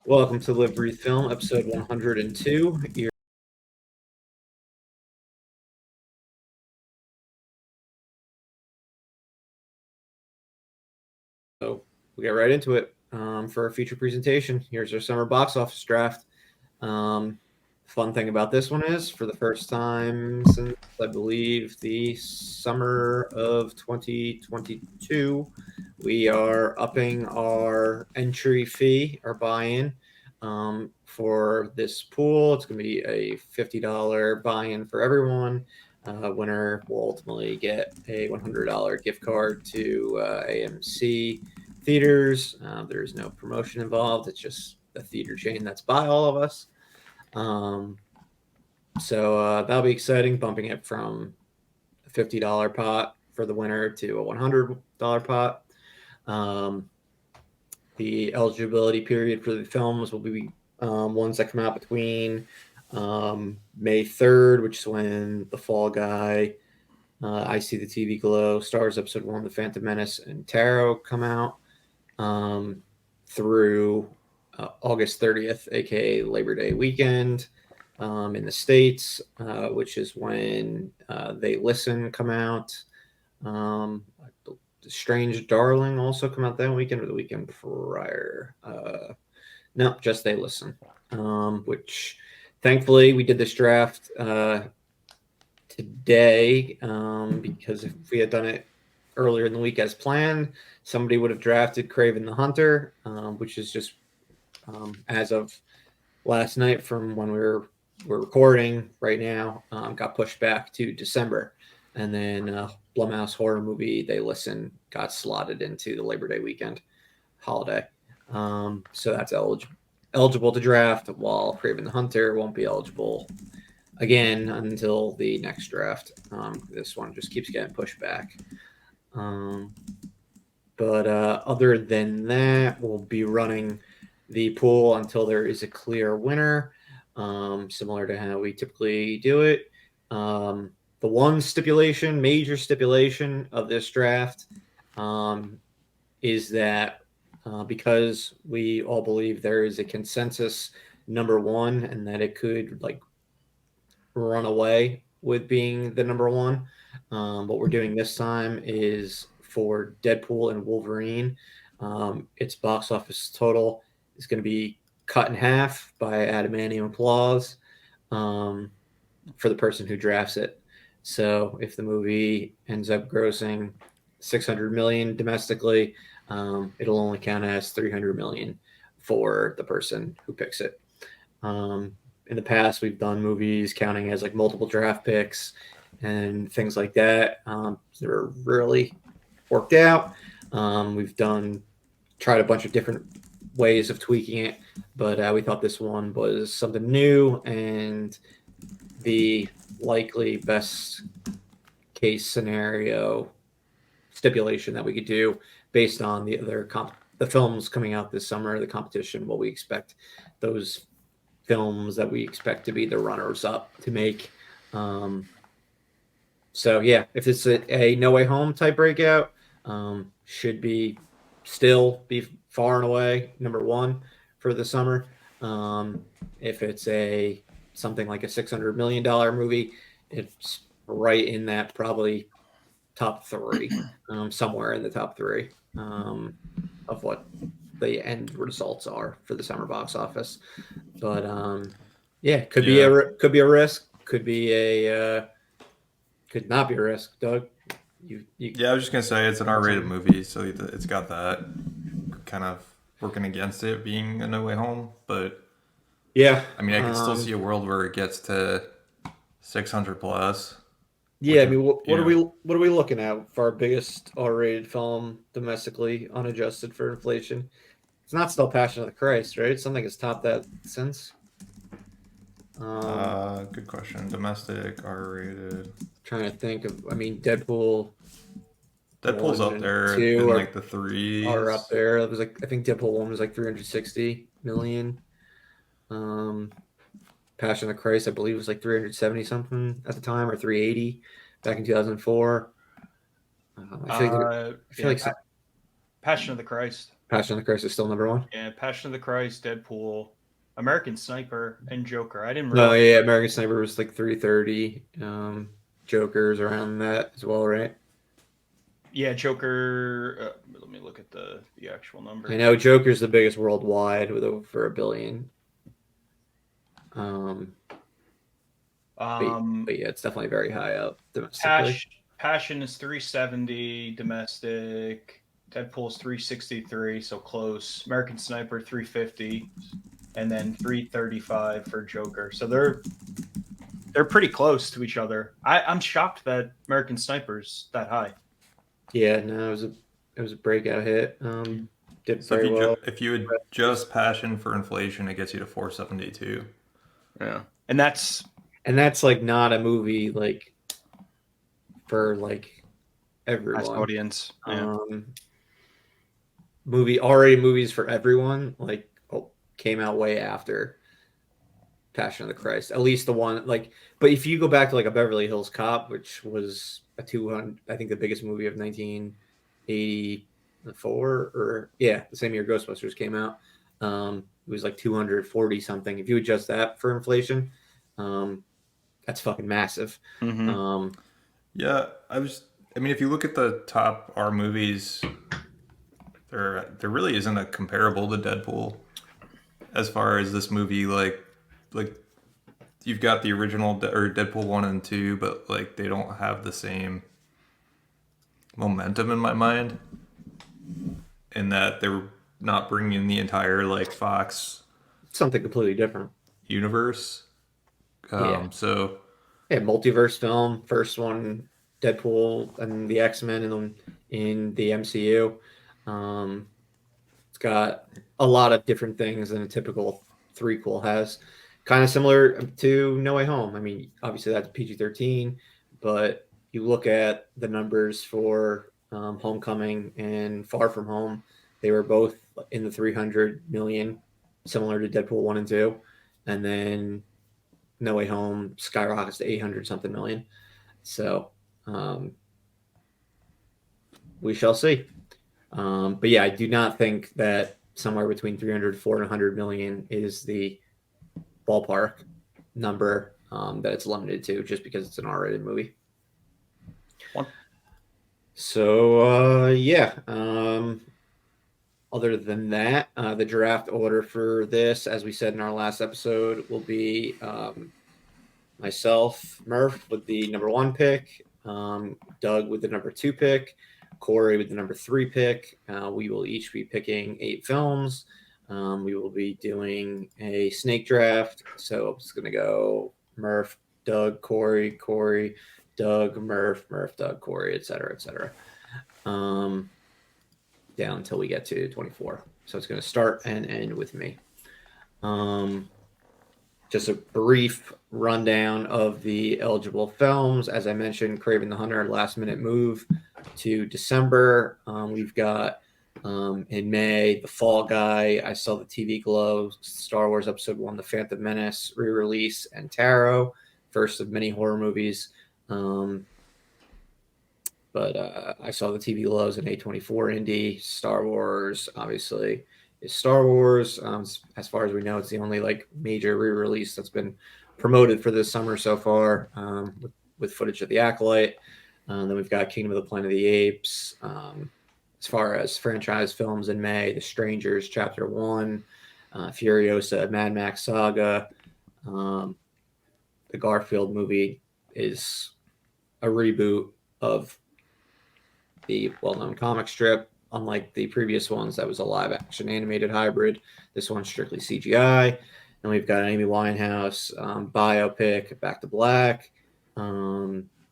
Welcome to Live Breathe Film, episode 102. So we'll get right into it. For our feature presentation, here's our summer box office draft. Fun thing about this one is, for the first time since, I believe, the summer of 2022, we are upping our entry fee, our buy-in. For this pool, it's going to be a $50 buy-in for everyone. Winner will ultimately get a $100 gift card to AMC theaters. There's no promotion involved. It's just a theater chain that's by all of us. So that'll be exciting, bumping it from a $50 pot for the winner to a $100 pot. The eligibility period for the films will be ones that come out between May 3rd, which is when The Fall Guy, I See the TV Glow, Star Wars Episode 1, The Phantom Menace, and Tarot come out, through August 30th, aka Labor Day weekend, in the States, which is when They Listen come out. Strange Darling also come out that weekend or the weekend prior. No, just They Listen. Which thankfully we did this draft today, because if we had done it earlier in the week as planned, somebody would have drafted Kraven the Hunter, which is just as of last night from when we're recording right now, got pushed back to December. And then Blumhouse horror movie They Listen got slotted into the Labor Day weekend holiday. So that's eligible to draft, while Kraven the Hunter won't be eligible again until the next draft. This one just keeps getting pushed back. But other than that, we'll be running the pool until there is a clear winner, similar to how we typically do it. The one major stipulation of this draft, is that because we all believe there is a consensus number one and that it could run away with being the number one, what we're doing this time is for Deadpool and Wolverine, its box office total is going to be cut in half by adamantium applause, for the person who drafts it. So if the movie ends up grossing 600 million domestically, it'll only count as 300 million for the person who picks it. In the past, we've done movies counting as multiple draft picks and things like that. They're really worked out. We've tried a bunch of different ways of tweaking it, but we thought this one was something new and the likely best case scenario stipulation that we could do based on the other the films coming out this summer, the competition, what we expect those films that we expect to be the runners up to make. So yeah, if it's a No Way Home type breakout, should still be far and away number one for the summer. If it's something like a $600 million movie, it's right in that probably top three, somewhere in the top three, of what the end results are for the summer box office. But yeah, could be a risk, could not be a risk. Doug, Yeah, I was just gonna say it's an R-rated movie, so it's got that kind of working against it being a No Way Home. But yeah, I mean, I could still see a world where it gets to 600 plus. Yeah, I mean, what are we looking at for our biggest R-rated film domestically, unadjusted for inflation? It's not still Passion of the Christ, right? Something has topped that since. Good question. Domestic R-rated. Trying to think of. I mean, Deadpool's up there in the threes. Are up there. It was I think Deadpool 1 was 360 million. Passion of the Christ, I believe, was 370 something at the time, or 380 back in 2004. Passion of the Christ. Passion of the Christ is still number one. Yeah, Passion of the Christ, Deadpool, American Sniper, and Joker. I didn't Oh realize. yeah, American Sniper was like 330. Joker's around that as well, right? Yeah, Joker. Let me look at the actual number. I know Joker's the biggest worldwide with over $1 billion. But yeah, it's definitely very high up domestically. Passion is 370 domestic. Deadpool's 363, so close. American Sniper 350, and then 335 for Joker. So they're pretty close to each other. I'm shocked that American Sniper's that high. Yeah, no, it was a breakout hit. Did So very well. if you adjust Passion for inflation, it gets you to 472. Yeah, and that's like not a movie like for like everyone. audience. Yeah. Movies for everyone like came out way after Passion of the Christ. At least the one like, but if you go back to like a Beverly Hills Cop, which was a 200, I think the biggest movie of 1984 or the same year Ghostbusters came out. It was like 240 something. If you adjust that for inflation, that's fucking massive. Mm-hmm. Yeah, I mean, if you look at the top R movies, there really isn't a comparable to Deadpool as far as this movie. Like you've got the original or Deadpool 1 and 2, but like they don't have the same momentum in my mind. In that they're not bringing in the entire like Fox Something completely different universe. So yeah, multiverse film, first one, Deadpool and the X-Men in the MCU. It's got a lot of different things than a typical threequel has. Kind of similar to No Way Home. I mean, obviously that's PG-13, but you look at the numbers for Homecoming and Far From Home, they were both in the 300 million, similar to Deadpool 1 and 2. And then No Way Home skyrockets to 800 something million. So we shall see. But yeah, I do not think that somewhere between 300, 400, and 100 million is the ballpark number that it's limited to, just because it's an R-rated movie. So other than that, the draft order for this, as we said in our last episode, will be myself, Murph, with the number 1 pick, Doug with the number 2 pick, Corey with the number 3 pick. We will each be picking 8 films. We will be doing a snake draft. So it's going to go Murph, Doug, Corey, Doug, Murph, Doug, Corey, etc., etc. Down until we get to 24. So it's going to start and end with me. Just a brief rundown of the eligible films. As I mentioned, Kraven the Hunter, last minute move to December. We've got in May, The Fall Guy, I Saw the TV Glow, Star Wars Episode 1, The Phantom Menace, re-release, and Tarot, first of many horror movies. But I Saw the TV Glow as an A24 indie. Star Wars, obviously, is Star Wars. As far as we know, it's the only like major re-release that's been promoted for this summer so far, with footage of The Acolyte. Then we've got Kingdom of the Planet of the Apes. As far as franchise films in May, The Strangers, Chapter 1, Furiosa, Mad Max Saga. The Garfield movie is a reboot of the well-known comic strip. Unlike the previous ones, that was a live-action animated hybrid. This one's strictly CGI. And we've got an Amy Winehouse biopic, Back to Black.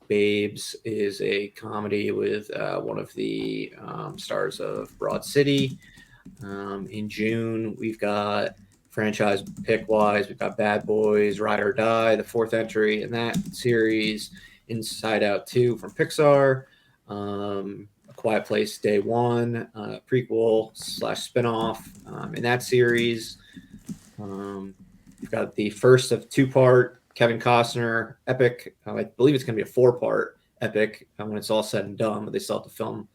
Babes is a comedy with one of the stars of Broad City. In June, we've got franchise pick-wise, we've got Bad Boys, Ride or Die, the 4th entry in that series. Inside Out 2 from Pixar. A Quiet Place Day 1, prequel / spinoff in that series. We've got the first of 2-part Kevin Costner epic. I believe it's going to be a 4-part epic when it's all said and done, but they still have to film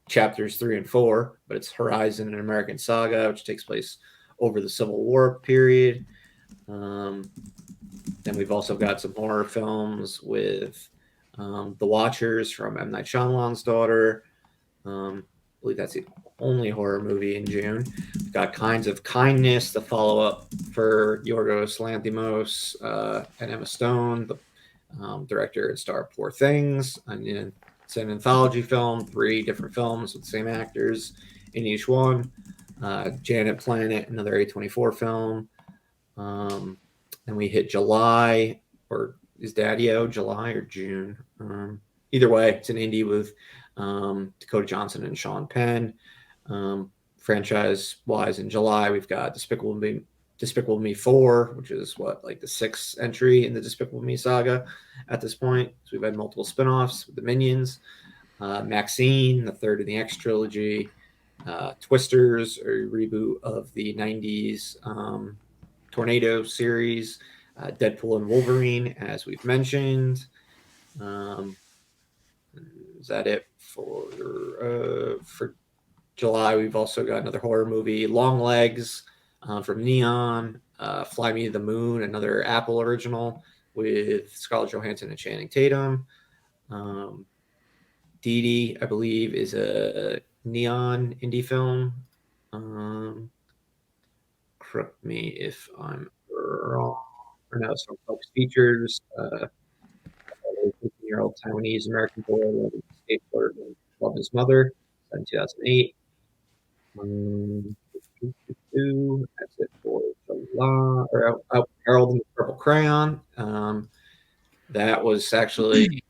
chapters 3 and 4, but it's Horizon, an American Saga, which takes place over the Civil War period. Then we've also got some horror films with The Watchers from M. Night Shyamalan's daughter. I believe that's the only horror movie in June. We've got Kinds of Kindness, the follow-up for Yorgos Lanthimos and Emma Stone, the director and star of Poor Things. And it's an anthology film, 3 different films with the same actors in each one. Janet Planet, another A24 film. And we hit July, or is Daddy-O July or June? Either way, it's an indie with Dakota Johnson and Sean Penn. Franchise-wise, in July, we've got Despicable Me 4, which is like the 6th entry in the Despicable Me saga at this point. So we've had multiple spinoffs with the Minions. Maxine, the 3rd in the X trilogy. Twisters, a reboot of the 90s Tornado series. Deadpool and Wolverine, as we've mentioned. Is that it for July? We've also got another horror movie, Long Legs, from Neon. Fly Me to the Moon, another Apple original with Scarlett Johansson and Channing Tatum. Dee Dee, I believe, is a Neon indie film. Correct me if I'm wrong. Or no, some folks features a 15-year-old Taiwanese American boy living in skateboard and love his mother in 2008. That's it for July. Harold and the Purple Crayon. That was actually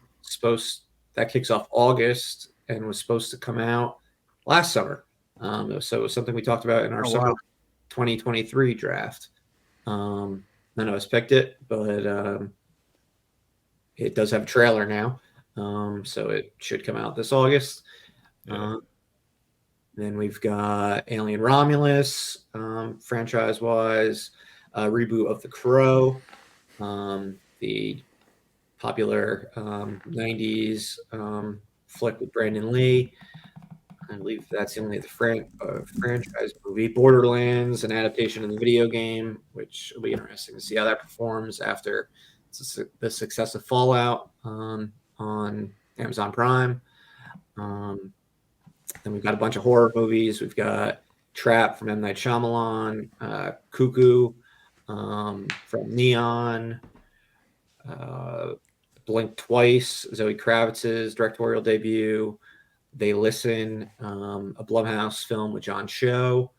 that kicks off August and was supposed to come out last summer. So it was something we talked about in our summer 2023 draft. None of us picked it, but it does have a trailer now. So it should come out this August. Yeah. Then we've got Alien Romulus, franchise-wise, reboot of The Crow, the popular 90s flick with Brandon Lee. I believe that's the only franchise movie. Borderlands, an adaptation of the video game, which will be interesting to see how that performs after the success of Fallout on Amazon Prime. Then we've got a bunch of horror movies. We've got Trap from M. Night Shyamalan, Cuckoo from Neon, Blink Twice, Zoe Kravitz's directorial debut, They Listen, a Blumhouse film with John Cho,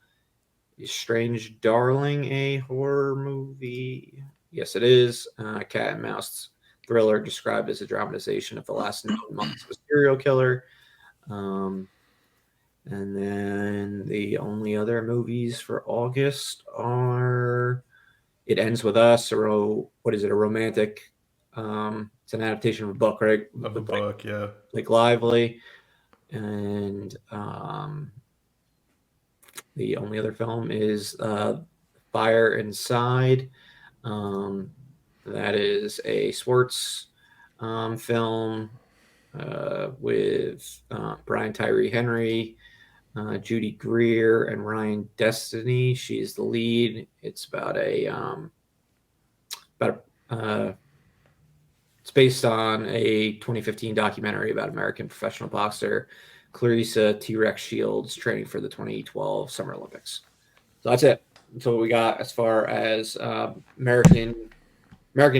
Strange Darling, a horror movie. Yes, it is. Cat and Mouse thriller described as a dramatization of the last 9 months of a serial killer. And then the only other movies for August are It Ends With Us, or what is it, a romantic, it's an adaptation of a book, right? Of a book, yeah. Like Lively. And the only other film is Fire Inside. That is a sports film with Brian Tyree Henry, Judy Greer, and Ryan Destiny. She's the lead. It's about it's based on a 2015 documentary about American professional boxer Clarissa T-Rex Shields training for the 2012 Summer Olympics. So that's it. That's what we got as far as American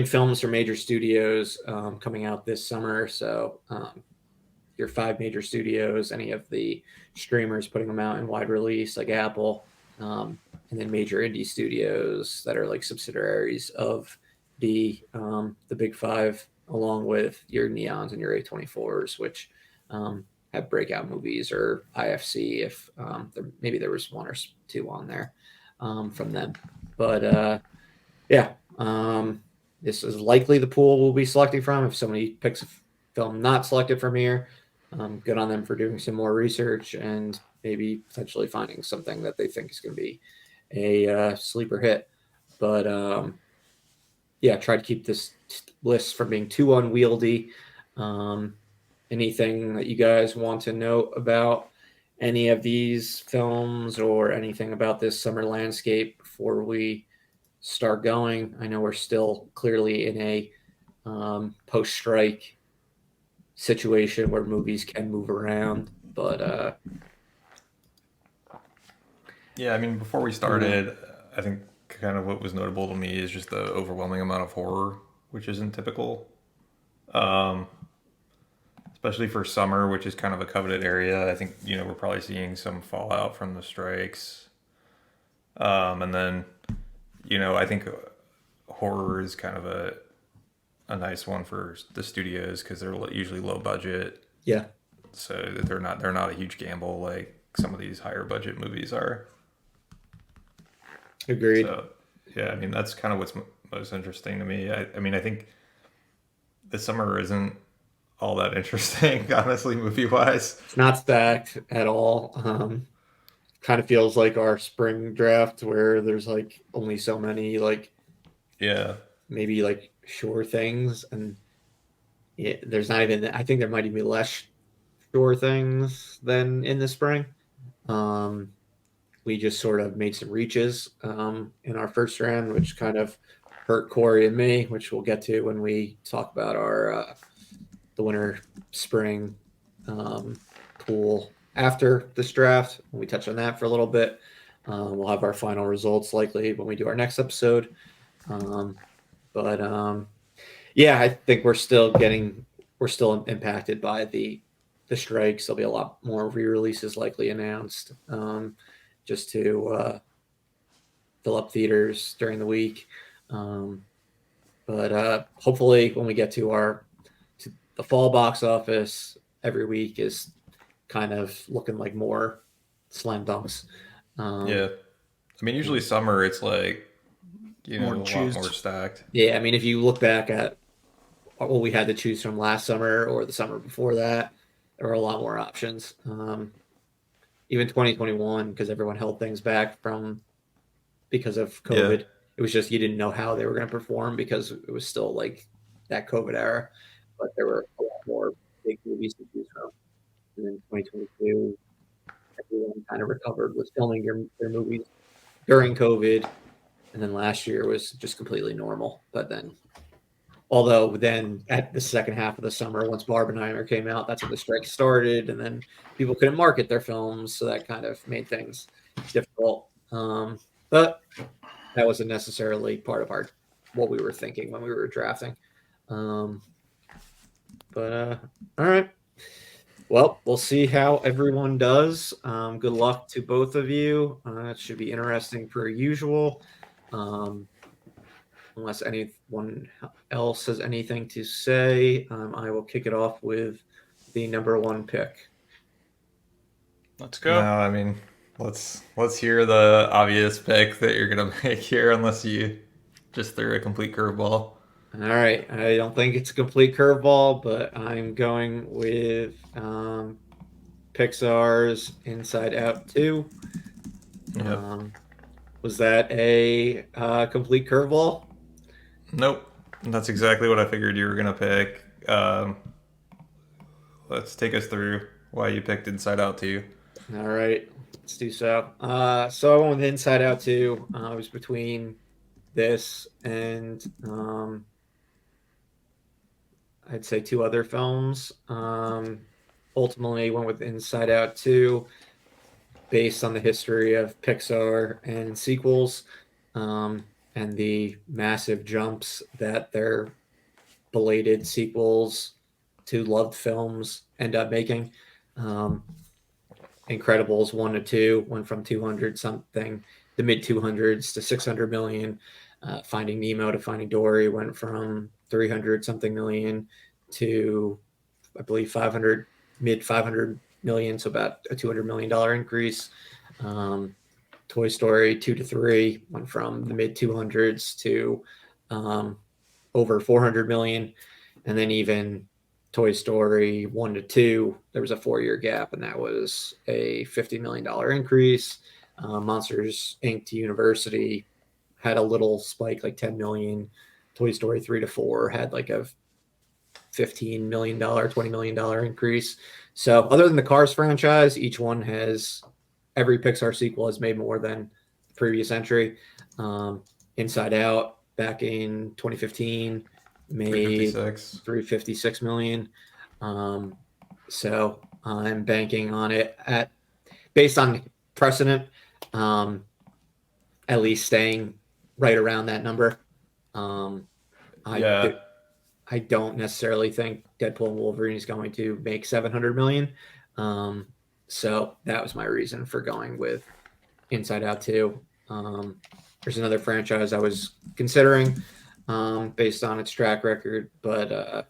films from major studios coming out this summer. So your 5 major studios, any of the streamers putting them out in wide release like Apple, and then major indie studios that are like subsidiaries of the big 5, along with your Neons and your A24s, which have breakout movies, or IFC if maybe there was 1 or 2 on there from them. But this is likely the pool we'll be selecting from. If somebody picks a film not selected from here, good on them for doing some more research and maybe potentially finding something that they think is going to be a sleeper hit. But try to keep this list from being too unwieldy. Anything that you guys want to know about any of these films or anything about this summer landscape before we start going? I know we're still clearly in a post-strike situation where movies can move around, but Yeah, I mean, before we started, I think kind of what was notable to me is just the overwhelming amount of horror, which isn't typical. Um, Especially for summer, which is kind of a coveted area. I think, we're probably seeing some fallout from the strikes. And then, I think horror is kind of a nice one for the studios because they're usually low budget, yeah, so they're not a huge gamble like some of these higher budget movies are. agreed. So yeah, I mean that's kind of what's most interesting to me. I mean I think the summer isn't all that interesting, honestly, movie wise. It's not stacked at all. Kind of feels like our spring draft where there's like only so many like Yeah, maybe like sure things, and there's not even. I think there might even be less sure things than in the spring. Um, we just sort of made some reaches in our first round, which kind of hurt Corey and me, which we'll get to when we talk about our the winter spring pool after this draft. When we touch on that for a little bit, we'll have our final results likely when we do our next episode. Um, but yeah, I think we're still impacted by the strikes. There'll be a lot more re-releases likely announced, just to fill up theaters during the week. But hopefully, when we get to the fall box office, every week is kind of looking like more slam dunks. yeah. I mean usually summer it's like More a lot choose. more stacked. Yeah, I mean, if you look back at what we had to choose from last summer or the summer before that, there were a lot more options. Even 2021, because everyone held things back because of Yeah, COVID. It was just you didn't know how they were going to perform because it was still like that COVID era. But there were a lot more big movies to choose from. And then 2022, everyone kind of recovered with filming their movies during COVID. And then last year was just completely normal. But then, although then at the second half of the summer, once Barbenheimer came out, that's when the strike started. And then people couldn't market their films. So that kind of made things difficult. But that wasn't necessarily part of what we were thinking when we were drafting. Um, but all right. Well, we'll see how everyone does. Good luck to both of you. It should be interesting per usual. Unless anyone else has anything to say, I will kick it off with the number one pick. Let's no, go. I mean let's hear the obvious pick that you're gonna make here, unless you just threw a complete curveball. All right. I don't think it's a complete curveball, but I'm going with Pixar's Inside Out 2. Yep. Was that a complete curveball? Nope. That's exactly what I figured you were gonna pick. Let's take us through why you picked Inside Out 2. All right. Let's do so. So I went with Inside Out 2. I was between this and I'd say two other films. Ultimately, went with Inside Out 2 based on the history of Pixar and sequels, and the massive jumps that their belated sequels to loved films end up making. Incredibles 1 to 2 went from 200 something, the mid 200s to 600 million. Finding Nemo to Finding Dory went from 300 something million to, I believe, 500, mid 500 million, so about a $200 million increase. Toy Story 2 to 3 went from the mid 200s to over 400 million. And then even Toy Story 1 to 2, there was a 4-year gap, and that was a $50 million increase. Monsters Inc. to University had a little spike, like 10 million. Toy Story 3 to 4 had like a $15 million, $20 million increase. So other than the Cars franchise, each one has, every Pixar sequel has made more than the previous entry. Inside Out back in 2015 made 356 million. So I'm banking on it at, based on precedent, at least staying right around that number. I don't necessarily think Deadpool and Wolverine is going to make 700 million. So that was my reason for going with Inside Out 2. There's another franchise I was considering based on its track record, but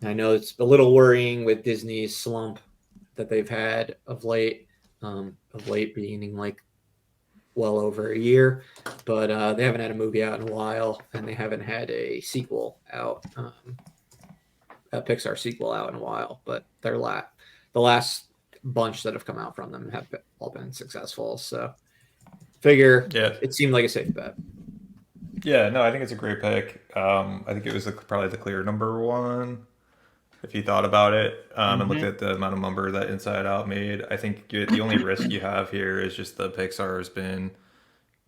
I know it's a little worrying with Disney's slump that they've had of late being like well over a year, but they haven't had a movie out in a while, and they haven't had a sequel out, a Pixar sequel out in a while. But the last bunch that have come out from them have all been successful. So figure it seemed like a safe bet. Yeah, no, I think it's a great pick. I think it was probably the clear number one if you thought about it and looked at the amount of number that Inside Out made. I think the only risk you have here is just the Pixar has been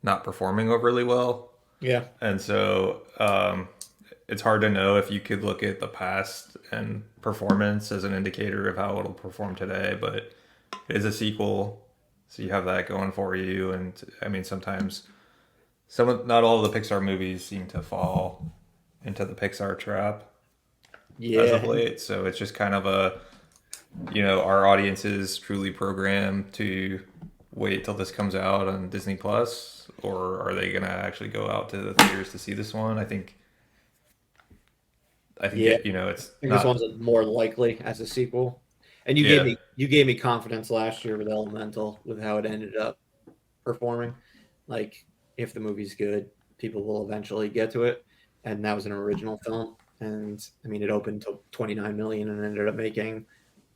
not performing overly well. Yeah. And so it's hard to know if you could look at the past and performance as an indicator of how it'll perform today, but it is a sequel, so you have that going for you. And I mean, sometimes not all of the Pixar movies seem to fall into the Pixar trap as of late. So it's just kind of our audience is truly programmed to wait till this comes out on Disney Plus, or are they going to actually go out to the theaters to see this one? I think it's this one's more likely as a sequel. And you gave me confidence last year with Elemental, with how it ended up performing. Like, if the movie's good, people will eventually get to it. And that was an original film. And I mean, it opened to 29 million and ended up making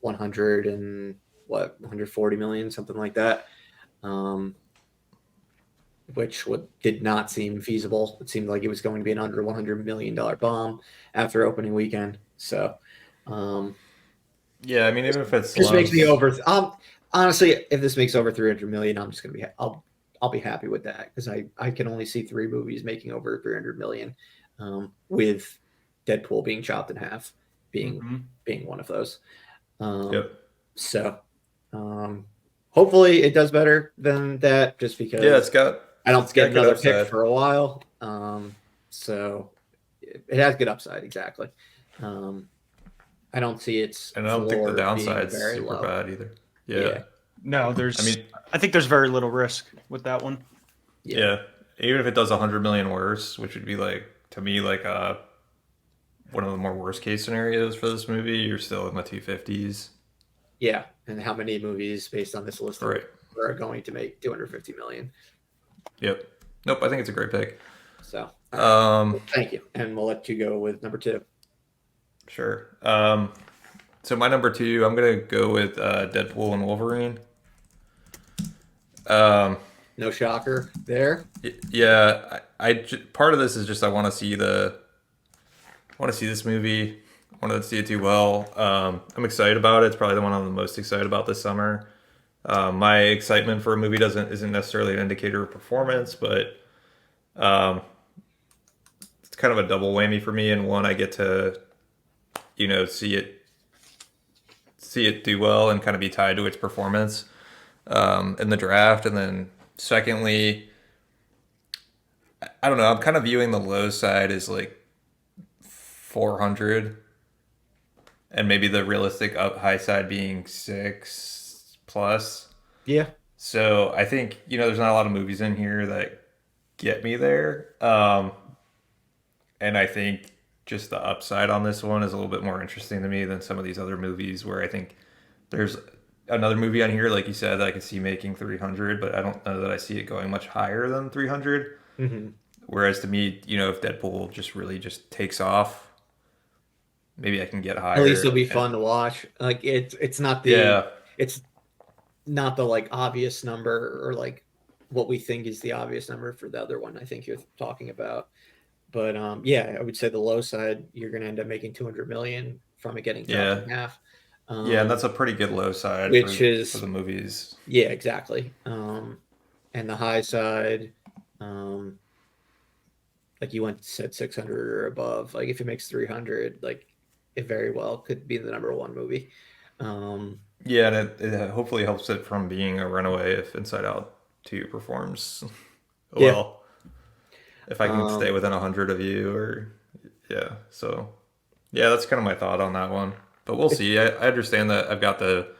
140 million, something like that. Which did not seem feasible. It seemed like it was going to be an under $100 million bomb after opening weekend. So, yeah, I mean, even if it's just makes me over. Honestly, if this makes over 300 million, I'm just gonna be. I'll be happy with that, because I can only see 3 movies making over 300 million, with Deadpool being chopped in half, being one of those. So, hopefully it does better than that, just because I don't get another pick for a while. So it has good upside, exactly. I don't see its. And I don't think the downside's super bad either. Yeah. No, I think there's very little risk with that one. Yeah. Even if it does 100 million worse, which would be to me one of the more worst case scenarios for this movie, you're still in the 250s. Yeah, and how many movies based on this list are going to make 250 million? Yep. Nope. I think it's a great pick. So, well, thank you, and we'll let you go with number 2. Sure. So my number 2, I'm gonna go with Deadpool and Wolverine. No shocker there. Yeah, I part of this is just I want to see this movie. I want to see it do well. I'm excited about it. It's probably the one I'm the most excited about this summer. My excitement for a movie isn't necessarily an indicator of performance, but it's kind of a double whammy for me. And one, I get to see it do well and kind of be tied to its performance in the draft. And then secondly, I don't know, I'm kind of viewing the low side as 400, and maybe the realistic high side being 6 plus. Yeah. So I think, there's not a lot of movies in here that get me there. And I think just the upside on this one is a little bit more interesting to me than some of these other movies, where I think there's another movie on here, like you said, that I could see making 300, but I don't know that I see it going much higher than 300. Mm-hmm. Whereas to me, if Deadpool just takes off, maybe I can get higher. At least it'll be fun to watch. It's not the it's not the obvious number, or what we think is the obvious number for the other one I think you're talking about. But yeah, I would say the low side, you're going to end up making 200 million from it getting chopped Yeah, in half. yeah, and that's a pretty good low side Which for is the movies. yeah, exactly. And the high side, um, like you went said 600 or above. Like if it makes 300, like it very well could be the number one movie. Um, Yeah, and it hopefully helps it from being a runaway if Inside Out 2 performs yeah. well. If I can stay Um, within 100 of you, or yeah, so yeah, that's kind of my thought on that one. But we'll it, see. I understand that I've got the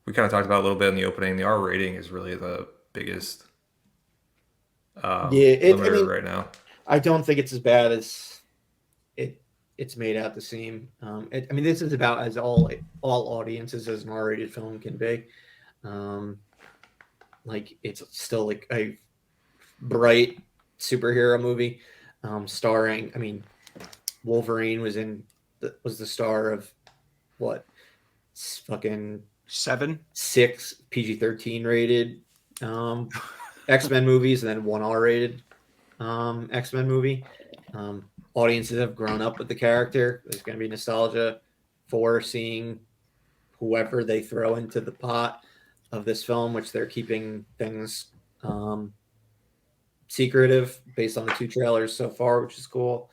we kind of talked about a little bit in the opening. The R rating is really the biggest yeah. I limiter mean, right now. I don't think it's as bad as it's made out to seem. I mean, this is about as all audiences as an R-rated film can be. Um, like it's still like a bright superhero movie, starring. I mean, Wolverine was the star of what fucking 7. 6 PG-13 rated um, X-Men movies and then one R-rated X-Men movie. Audiences have grown up with the character. There's going to be nostalgia for seeing whoever they throw into the pot of this film, which they're keeping things um, secretive based on the 2 trailers so far, which is cool.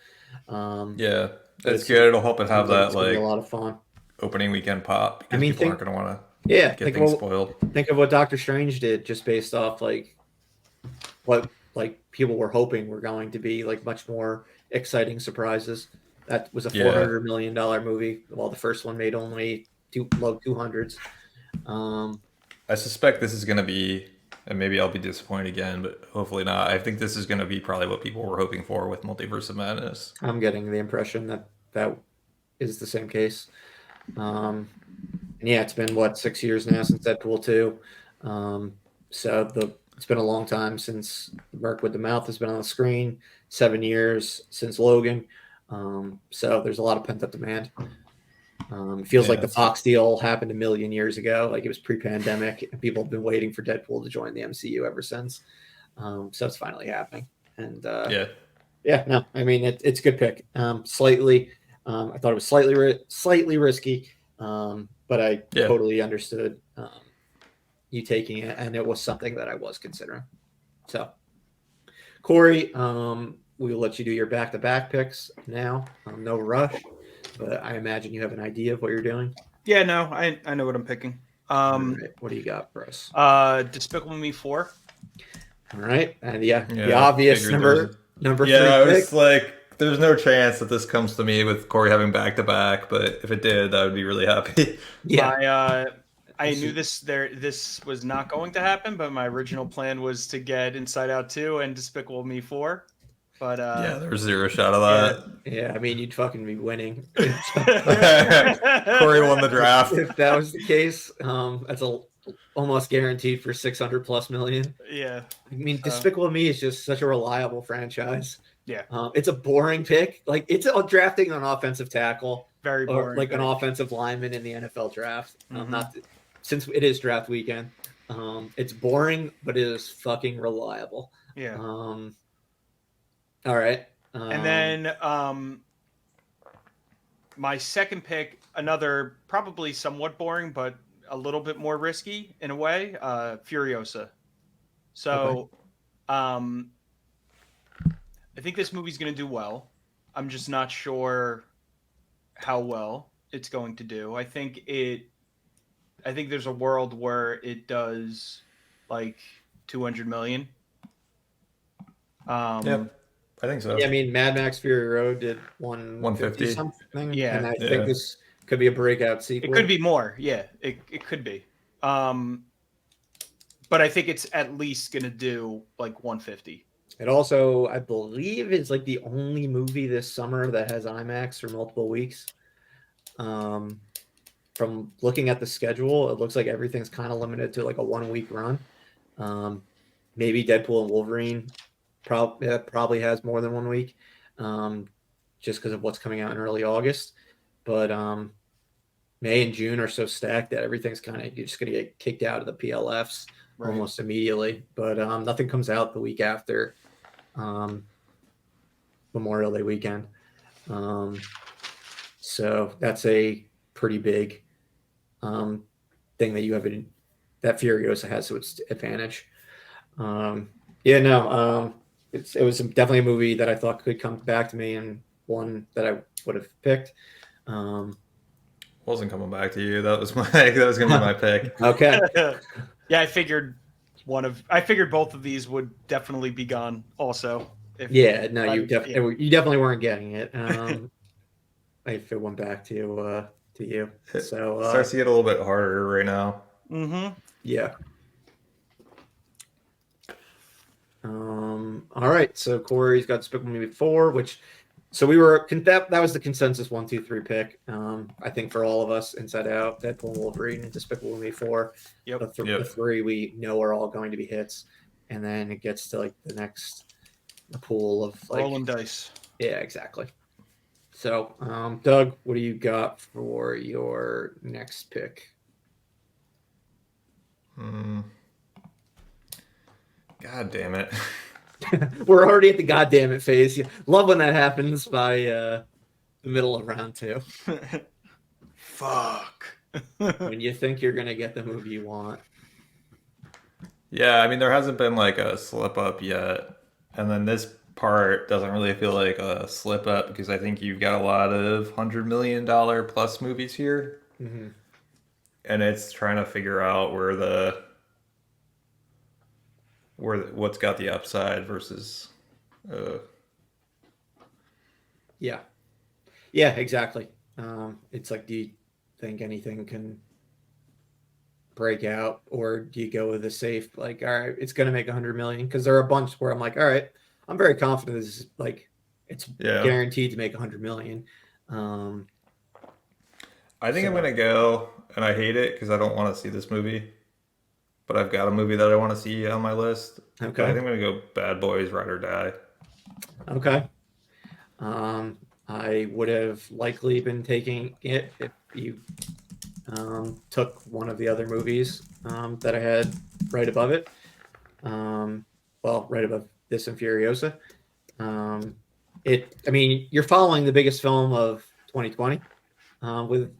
Yeah, But it's good. It'll help it have seems like that it's going to be a like lot of fun. opening weekend pop I because mean, people aren't going to want to yeah, get things spoiled. think of what Doctor Strange did just based off like what like people were hoping were going to be like much more exciting surprises. That was a Yeah, $400 million movie, while the first one made only low 200s. Um, I suspect this is going to be, and maybe I'll be disappointed again, but hopefully not. I think this is going to be probably what people were hoping for with Multiverse of Madness. I'm getting the impression that that is the same case. And yeah, it's been what 6 years now since Deadpool 2. So it's been a long time since Merc with the Mouth has been on the screen. 7 years since Logan. So there's a lot of pent up demand. It feels like Yeah, the Fox deal happened a million years ago. Like it was pre-pandemic, and people have been waiting for Deadpool to join the MCU ever since. So it's finally happening. And yeah, yeah, no, I mean it's a good pick. Slightly, I thought it was slightly risky, but I yeah. totally understood you taking it, and it was something that I was considering. So, Corey, we will let you do your back-to-back picks now. No rush, but I imagine you have an idea of what you're doing. Yeah, no, I know what I'm picking. All right, what do you got for us? Despicable Me 4. All right, and yeah, the Yeah, obvious figured there's number Yeah, I 3 pick. was like, there's no chance that this comes to me with Corey having back to back, but if it did, I would be really happy. Yeah, I knew this was not going to happen, but my original plan was to get Inside Out 2 and Despicable Me 4. But Yeah, there's zero shot of that. yeah. I mean, you'd fucking be winning. Corey won the draft. If that was the case, that's almost guaranteed for 600 plus million. Yeah. I mean, Despicable Me is just such a reliable franchise. Yeah. It's a boring pick. Like it's drafting an offensive tackle, Very or boring. like an offensive lineman in the NFL draft. Mhm. Not since it is draft weekend. It's boring, but it is fucking reliable. Yeah. All right. And then my second pick, another probably somewhat boring, but a little bit more risky in a way, Furiosa. So I think this movie's going to do well. I'm just not sure how well it's going to do. I think there's a world where it does like 200 million. Yep, I think so. Yeah, I mean, Mad Max Fury Road did 150 something. Yeah. And I think this could be a breakout sequel. It could be more. Yeah, it could be. But I think it's at least going to do like 150. It also, I believe, is like the only movie this summer that has IMAX for multiple weeks. From looking at the schedule, it looks like everything's kind of limited to like a 1 week run. Maybe Deadpool and Wolverine probably has more than 1 week, just because of what's coming out in early August. But May and June are so stacked that everything's kind of just going to get kicked out of the PLFs almost immediately. But nothing comes out the week after Memorial Day weekend. So that's a pretty big thing that you have that Furiosa has to its advantage. Yeah, no, it was definitely a movie that I thought could come back to me and one that I would have picked. Wasn't coming back to you. That was gonna be my pick. Okay. Yeah, I figured both of these would definitely be gone. Also, Yeah, no, you definitely weren't getting it. If it went back to you, so It starts to get a little bit harder right now. Mm-hmm. Yeah. All right, so Corey's got Despicable Me 4, which so we were that was the consensus 1, 2, 3 pick. I think for all of us, Inside Out, Deadpool, and Wolverine, and Despicable Me 4. Yep. The three we know are all going to be hits, and then it gets to like the next pool of like rolling dice. Yeah, exactly. So, Doug, what do you got for your next pick? God damn it. We're already at the goddamn it phase. Love when that happens by the middle of round 2. Fuck. When you think you're going to get the movie you want. Yeah, I mean, there hasn't been like a slip up yet. And then this part doesn't really feel like a slip up because I think you've got a lot of $100 million plus movies here. Mm-hmm. And it's trying to figure out what's got the upside versus Yeah, exactly. It's like, do you think anything can break out, or do you go with the safe, like, all right, it's going to make 100 million? Because there are a bunch where I'm like, all right, I'm very confident this is like it's guaranteed to make 100 million. I think I'm going to go, and I hate it because I don't want to see this movie, but I've got a movie that I want to see on my list. Okay. I think I'm going to go Bad Boys, Ride or Die. Okay. I would have likely been taking it if you took one of the other movies that I had right above it. Well, right above this and Furiosa. I mean, you're following the biggest film of 2020 with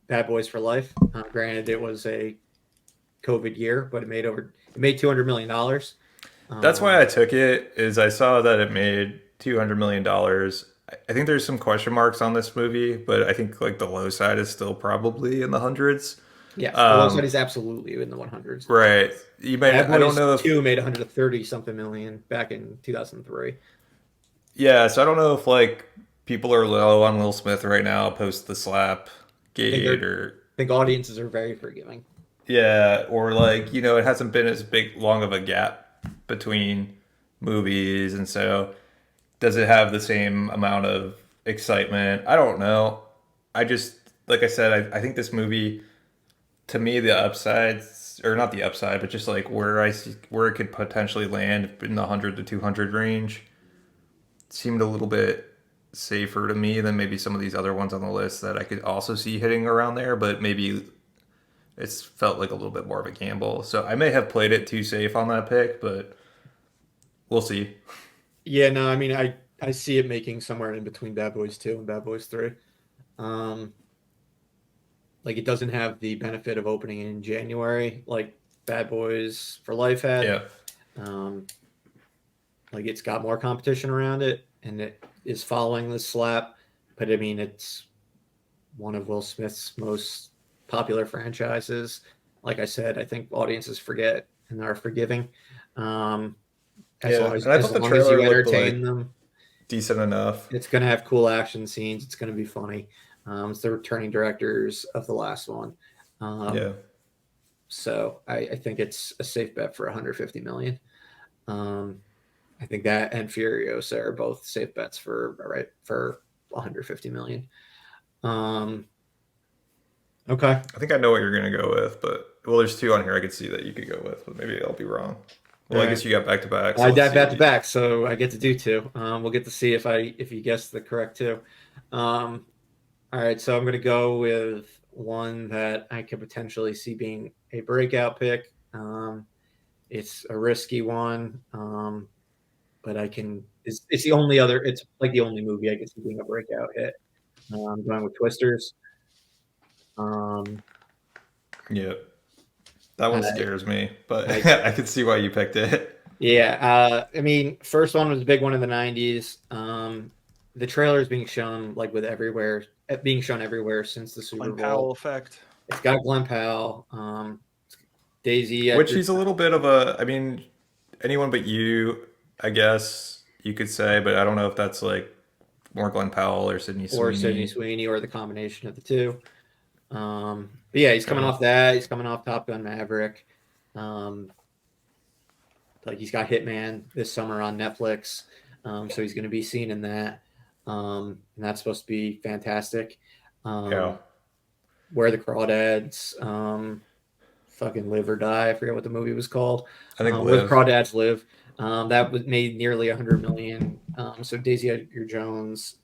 Bad Boys for Life. Granted, it was a COVID year, but it made $200 million. That's why I took it. Is I saw that it made $200 million. I think there's some question marks on this movie, but I think like the low side is still probably in the hundreds. Yes, the low side is absolutely in the 100s. Right. You may. I don't know if 2 made 130 something million back in 2003. Yeah, so I don't know if like people are low on Will Smith right now post the slap gate I think audiences are very forgiving. Yeah, or like, it hasn't been as long of a gap between movies, and so does it have the same amount of excitement? I don't know. I just, like I said, I think this movie, to me, the upsides, or not the upside, but just like where it could potentially land in the 100 to 200 range, seemed a little bit safer to me than maybe some of these other ones on the list that I could also see hitting around there, but maybe it's felt like a little bit more of a gamble. So I may have played it too safe on that pick, but we'll see. Yeah, no, I mean, I see it making somewhere in between Bad Boys 2 and Bad Boys 3. Like, it doesn't have the benefit of opening in January like Bad Boys for Life had. Yeah. Like, it's got more competition around it, and it is following the slap. But I mean, it's one of Will Smith's most popular franchises. Like I said, I think audiences forget and are forgiving. As long as you entertain them, decent enough. It's going to have cool action scenes. It's going to be funny. It's the returning directors of the last one. So I think it's a safe bet for 150 million. I think that and Furiosa are both safe bets for 150 million. Okay. I think I know what you're going to go with, but there's 2 on here I could see that you could go with, but maybe I'll be wrong. Well, I guess you got back to back. So I got back to back, so I get to do 2. We'll get to see if you guess the correct 2. All right, so I'm going to go with one that I could potentially see being a breakout pick. It's a risky one. but I can. It's the only other. It's like the only movie I can see being a breakout hit. Going with Twisters. Um, Yeah, that one I, scares me, but I I can see why you picked it. Yeah, I mean, first one was a big one in the '90s. The trailer is being shown like with everywhere, being shown everywhere since the Super Glenn Bowl. Powell effect. It's got Glenn Powell, Daisy, Which he's a little bit of a. I mean, anyone but you, I guess you could say, but I don't know if that's like more Glenn Powell or Sydney or Sweeney. Sydney Sweeney, or the combination of the two. But yeah, he's coming off that. He's coming off Top Gun Maverick. Like he's got Hitman this summer on Netflix, so he's going to be seen in that, and that's supposed to be fantastic. Yeah. Where the Crawdads, fucking Live or Die. I forget what the movie was called. I think Where the Live. Crawdads Live. That was made nearly 100 million. So Daisy Edgar Jones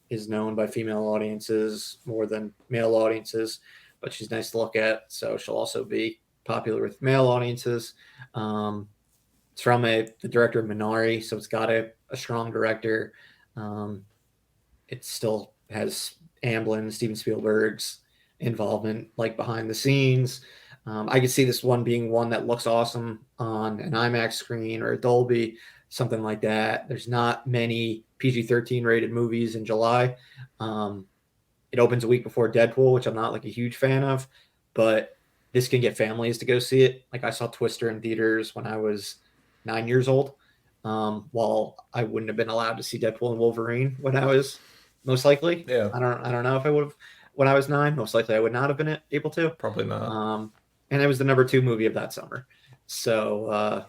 is known by female audiences more than male audiences, but she's nice to look at, so she'll also be popular with male audiences. It's from the director of Minari, so it's got a strong director. It still has Amblin, Steven Spielberg's involvement, like behind the scenes. I could see this one being one that looks awesome on an IMAX screen or a Dolby, something like that. There's not many PG-13 rated movies in July. It opens a week before Deadpool, which I'm not like a huge fan of, but this can get families to go see it. Like I saw Twister in theaters when I was 9 years old, while I wouldn't have been allowed to see Deadpool and Wolverine when I was most likely. Yeah. I don't know if I would have when I was 9. Most likely I would not have been able to. Probably not. And it was the number 2 movie of that summer. So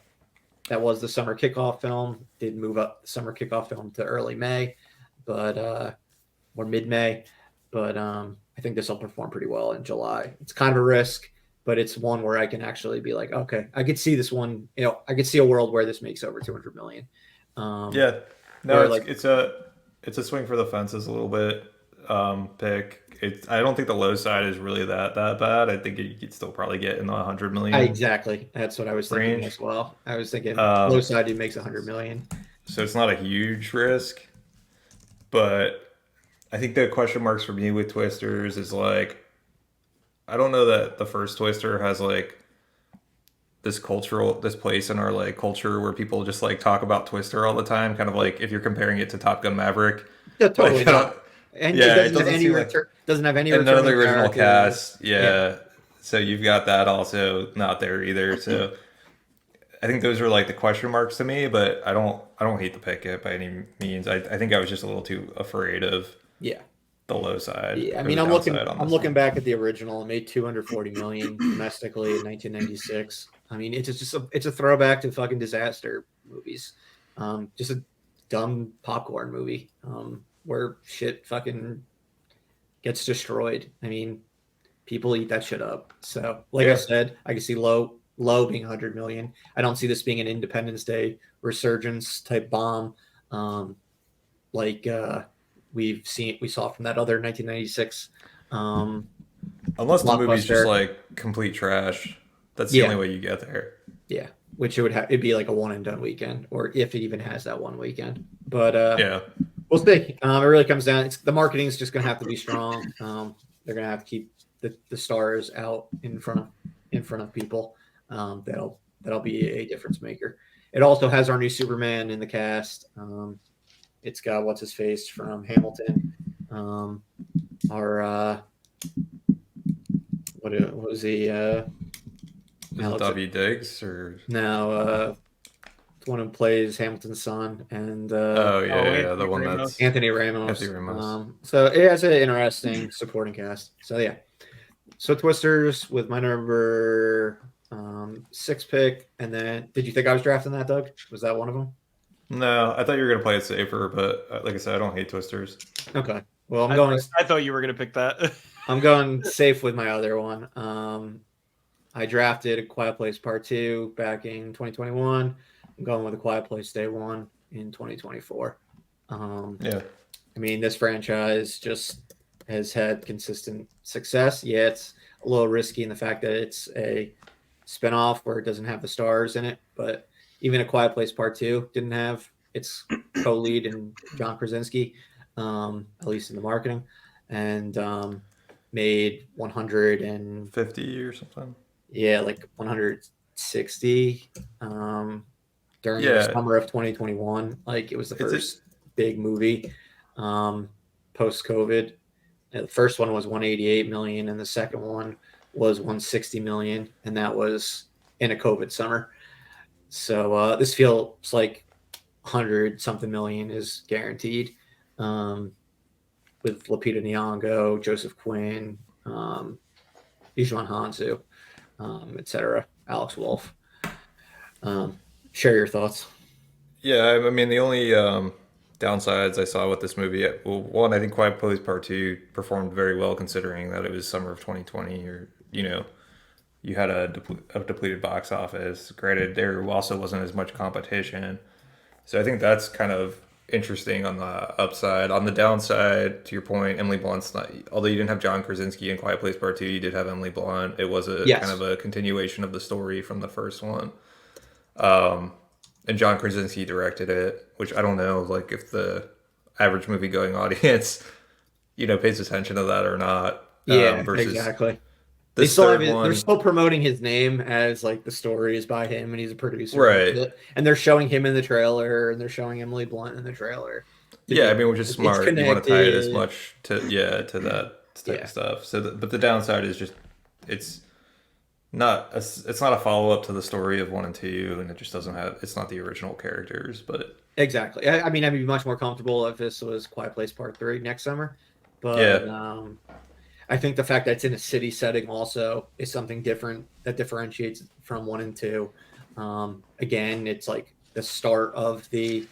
that was the summer kickoff film. Did move up the summer kickoff film to early May, but or mid-May. But I think this will perform pretty well in July. It's kind of a risk, but it's one where I can actually be like, okay, I could see this one. I could see a world where this makes over 200 million. Yeah, no, it's a swing for the fences a little bit. Pick. I don't think the low side is really that bad. I think you could still probably get in the 100 million. Exactly, that's what I was thinking as well. I was thinking low side he makes 100 million. So it's not a huge risk, but I think the question marks for me with Twisters is like, I don't know that the first Twister has like this place in our like culture where people just like talk about Twister all the time, kind of like if you're comparing it to Top Gun Maverick. Yeah, totally like, not. And yeah, it doesn't have any and none of the original American cast. Yeah. So you've got that also not there either. So I think those are like the question marks to me, but I don't hate the pick it by any means. I think I was just a little too afraid of the low side. Yeah, I mean, I'm looking back at the original. It made 240 million domestically in 1996. I mean, it's a throwback to fucking disaster movies. Just a dumb popcorn movie where shit fucking gets destroyed. I mean, people eat that shit up. So, like I said, I can see low being 100 million. I don't see this being an Independence Day resurgence type bomb, like we saw from that other 1996. Unless the movie's just like complete trash, that's the only way you get there. Yeah, which it'd be like a one and done weekend, or if it even has that one weekend. But we'll see. It really comes down. The marketing is just going to have to be strong. They're going to have to keep the stars out in front of people. That'll be a difference maker. It also has our new Superman in the cast. It's got what's his face from Hamilton. What was he? W. Diggs or no? The one who plays Hamilton's son, and the one that's Anthony Ramos. So it has an interesting supporting cast. So yeah, so Twisters with my number 6 pick, and then did you think I was drafting that, Doug? Was that one of them? No, I thought you were going to play it safer, but like I said, I don't hate Twisters. Okay, well I thought you were going to pick that. I'm going safe with my other one. I drafted A Quiet Place Part 2 back in 2021. I'm going with A Quiet Place Day 1 in 2024. I mean, this franchise just has had consistent success. Yeah, it's a little risky in the fact that it's a spinoff where it doesn't have the stars in it, but Even A Quiet Place Part Two didn't have its co-lead in John Krasinski, at least in the marketing, and made 100 and 50 or something. yeah, like 160 during the Yeah, summer of 2021. Like it was the it's it. first big movie post COVID. The first one was 188 million, and the second one was 160 million, and that was in a COVID summer. So this feels like 100 something million is guaranteed, with Lupita Nyong'o, Joseph Quinn, Ijuan Hansu, etc. Alex Wolf. Share your thoughts. Yeah, I mean the only downsides I saw with this movie, well, one, I think Quiet Place Part Two performed very well considering that it was summer of 2020, or you had a depleted box office. Granted, there also wasn't as much competition, so I think that's kind of interesting on the upside. On the downside, to your point, Emily Blunt's not. Although you didn't have John Krasinski in Quiet Place Part Two, you did have Emily Blunt. It was a kind Yes. of a continuation of the story from the first one. Um, and John Krasinski directed it, which I don't know, like if the average movie going audience, pays attention to that or not. Yeah, Versus exactly. They this still have third it. They're one, still promoting his name as like the story is by him, and he's a producer of right? it. And they're showing him in the trailer, and they're showing Emily Blunt in the trailer. To Yeah, I be, mean, which is it's smart. You want to tie it as connected. much to that type Yeah, of stuff. So, but the downside is just it's it's not a follow up to the story of one and two, and it just doesn't have. It's not the original characters, but exactly. I mean, I'd be much more comfortable if this was Quiet Place Part Three next summer, yeah, but I think the fact that it's in a city setting also is something different that differentiates it from one and two. Again, it's like the start of the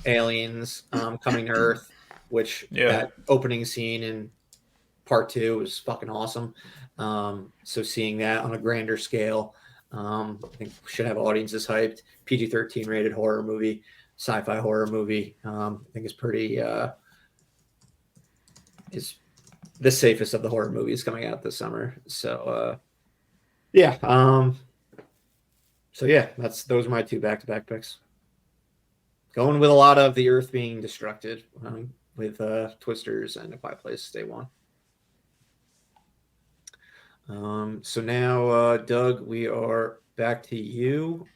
aliens coming to Earth, which yeah, that opening scene in part two was fucking awesome. So seeing that on a grander scale, I think should have audiences hyped. PG-13 rated horror movie, sci-fi horror movie. I think is pretty is the safest of the horror movies coming out this summer. So yeah. So yeah, those are my two back-to-back picks. Going with a lot of the Earth being destructed, with Twisters and A Quiet Place Day One. So now, Doug, we are back to you.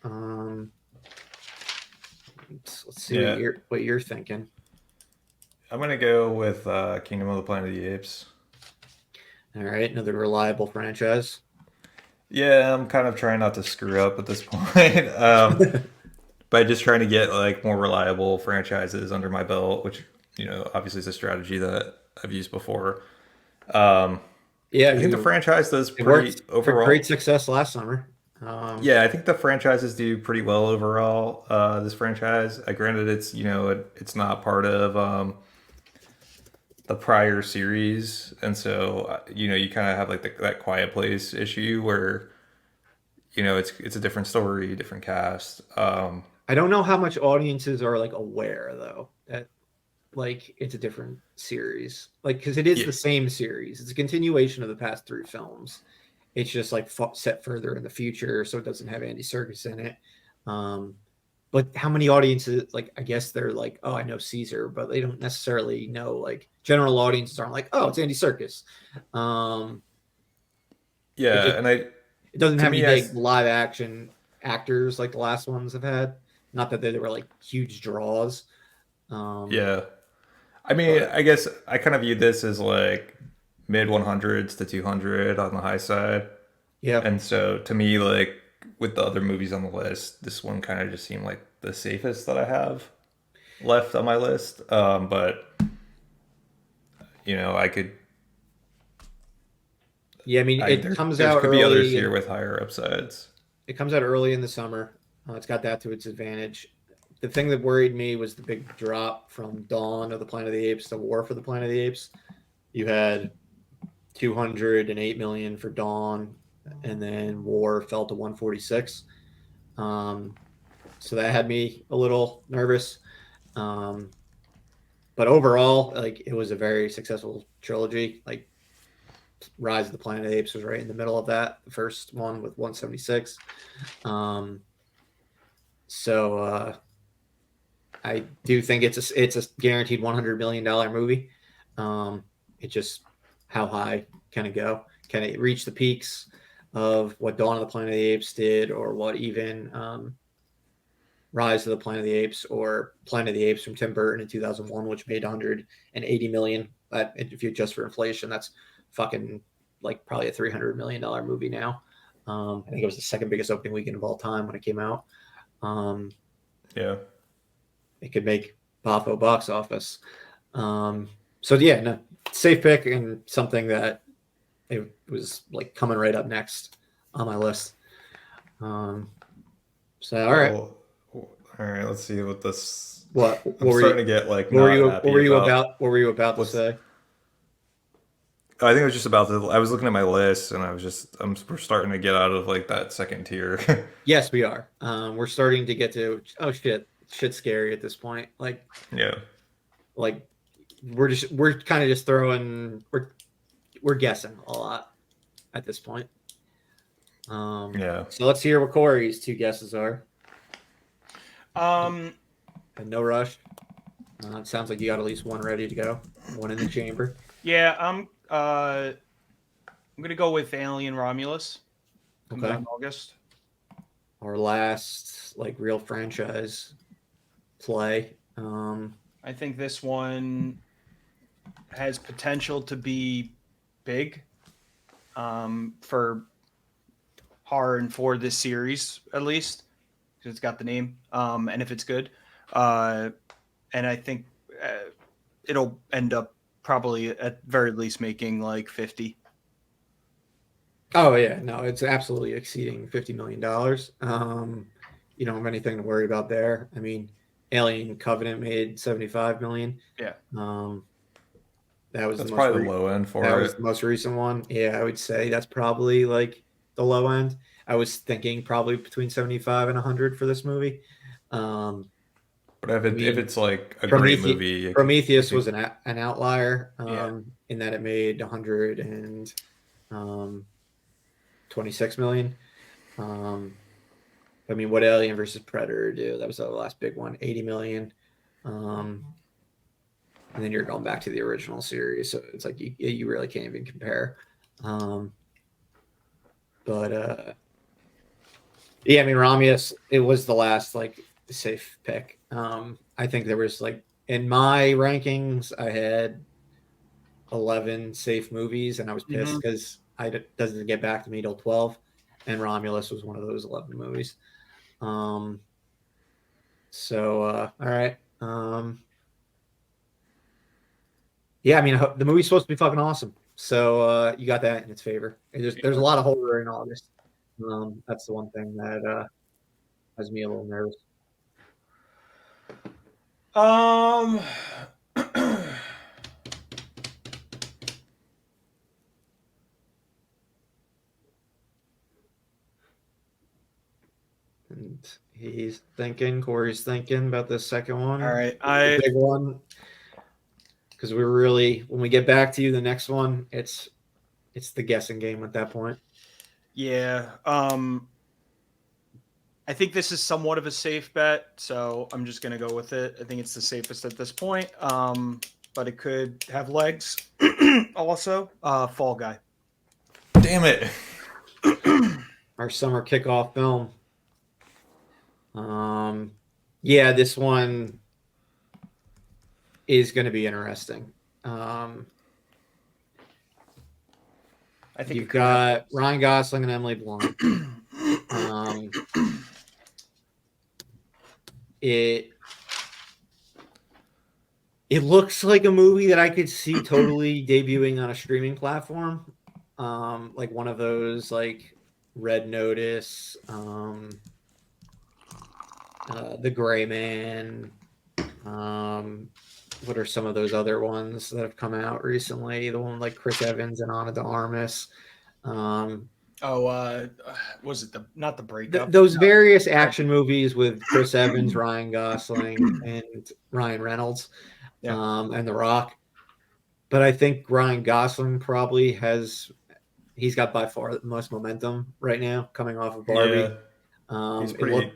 Let's see yeah. what you're thinking. I'm gonna go with Kingdom of the Planet of the Apes. All right, another reliable franchise. Yeah, I'm kind of trying not to screw up at this point, by just trying to get like more reliable franchises under my belt, which obviously is a strategy that I've used before. Yeah, I think the franchise does it worked pretty for great overall. success last summer. Yeah, I think the franchises do pretty well overall. This franchise, granted, it's not part of the prior series, and so you kind of have like that Quiet Place issue where it's a different story, different cast. I don't know how much audiences are like aware though that like it's a different series, like because it is Yeah, the same series. It's a continuation of the past three films. It's just like set further in the future, so it doesn't have Andy Serkis in it. But how many audiences? Like, I guess they're like, oh, I know Caesar, but they don't necessarily know. Like, general audiences aren't like, oh, it's Andy Serkis. It just yeah, and it doesn't to have any me, big live action actors like the last ones have had. Not that they were like huge draws. Um, yeah. I mean, but I guess I kind of view this as like mid 100s to 200 on the high side. yeah, And so to me, like with the other movies on the list, this one kind of just seemed like the safest that I have left on my list. But I could, yeah. I mean, it comes there out could be others early here and with higher upsides. it comes out early in the summer. It's got that to its advantage. The thing that worried me was the big drop from Dawn of the Planet of the Apes to War for the Planet of the Apes. You had 208 million for Dawn, and then War fell to 146. So that had me a little nervous. Um, but overall, like it was a very successful trilogy. Like Rise of the Planet of the Apes was right in the middle of that. The first one with 176. So I do think it's a guaranteed $100 million movie. It just how high can it go? Can it reach the peaks of what Dawn of the Planet of the Apes did, or what even Rise of the Planet of the Apes or Planet of the Apes from Tim Burton in 2001, which made 180 million. If you adjust for inflation, that's fucking like probably a $300 million movie now. I think it was the second biggest opening weekend of all time when it came out. Yeah. It could make Bafo box office. So yeah, no, safe pick and something that it was like coming right up next on my list. So all right. Well, all right, let's see what this. What I'm starting to get like what not were you happy about? What were you about to what's- say? I think I was just about to. I was looking at my list, and we're starting to get out of like that second tier. Yes, we are. We're starting to get to shit's scary at this point. Like Yeah. we're kind of just throwing we're guessing a lot at this point. Yeah. So let's hear what Corey's two guesses are. Um, And no rush. It sounds like you got at least one ready to go. One in the chamber. yeah, I'm gonna go with Alien Romulus. Comes Okay. out in August. Our last like real franchise play. I think this one has potential to be big for horror and for this series at least, because it's got the name. And if it's good, and I think it'll end up probably at very least making like 50. Oh yeah, no, it's absolutely exceeding $50 million. You don't have anything to worry about there. I mean, Alien Covenant made 75 million. Yeah. That was That's the probably the low end for that it. was the most recent one. Yeah, I would say that's probably like the low end. I was thinking probably between 75 and 100 for this movie. But I mean, if it's like a great movie, Prometheus was an outlier Yeah. in that it made 126 million. I mean, what Alien versus Predator do? That was the last big one, 80 million. And then you're going back to the original series, so it's like you really can't even compare. Yeah, I mean, Romulus, it was the last like safe pick. I think there was like in my rankings, I had 11 safe movies, and I was pissed because doesn't get back to me till 12, and Romulus was one of those 11 movies. All right. Yeah, I mean, the movie's supposed to be fucking awesome, so you got that in its favor. There's a lot of horror in August. That's the one thing that has me a little nervous. And Corey's thinking about the second one. All right, the big one. Because when we get back to you, the next one, it's the guessing game at that point. Yeah. I think this is somewhat of a safe bet, so I'm just going to go with it. I think it's the safest at this point, but it could have legs. Also, Fall Guy. Damn it. Our summer kickoff film. Yeah, this one is going to be interesting. I think You've got Ryan Gosling and Emily Blunt. It looks like a movie that I could see totally debuting on a streaming platform, like one of those like Red Notice, The Gray Man. What are some of those other ones that have come out recently? The one like Chris Evans and Ana de Armas. Was it not the breakup? Those various action movies with Chris Evans, Ryan Gosling, and Ryan Reynolds, and The Rock. But I think Ryan Gosling probably he's got by far the most momentum right now, coming off of Barbie. Yeah. He's pretty.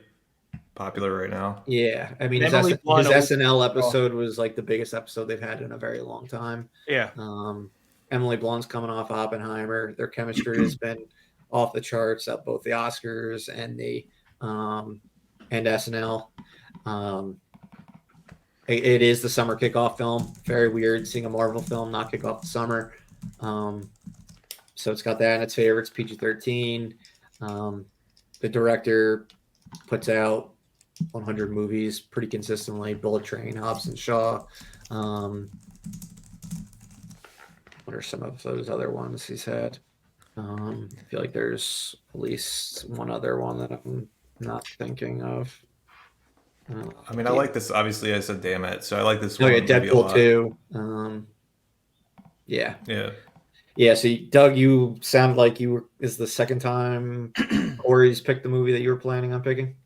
popular right now. Yeah, I mean, Emily his Blunt always- SNL episode was like the biggest episode they've had in a very long time. Yeah. Emily Blunt's coming off Oppenheimer. Their chemistry has been off the charts at both the Oscars and the and SNL. It is the summer kickoff film. Very weird seeing a Marvel film not kick off the summer. So it's got that in its favorites, PG-13. The director puts out 100 movies pretty consistently. Bullet Train, Hobbs and Shaw. What are some of those other ones he's had? I feel like there's at least one other one that I'm not thinking of. I mean, I like this. Obviously, I said "damn it," so I like this Oh one yeah, movie a Deadpool lot. 2. Yeah. So Doug, you sounded like you were is the second time Corey's picked the movie that you were planning on picking.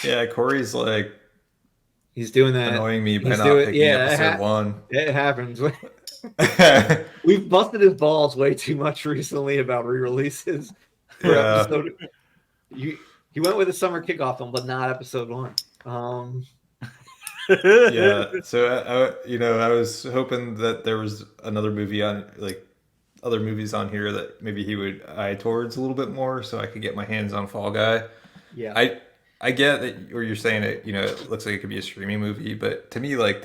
Yeah, Corey's like He's doing that. annoying me by He's not doing- picking yeah, episode one. It happens. We've busted his balls way too much recently about re-releases. For Yeah. episode, he went with a summer kickoff film, but not episode 1. Yeah, so I was hoping that there was another movie on, like, other movies on here that maybe he would eye towards a little bit more, so I could get my hands on Fall Guy. Yeah, I get that, or you're saying it. It looks like it could be a streaming movie, but to me, like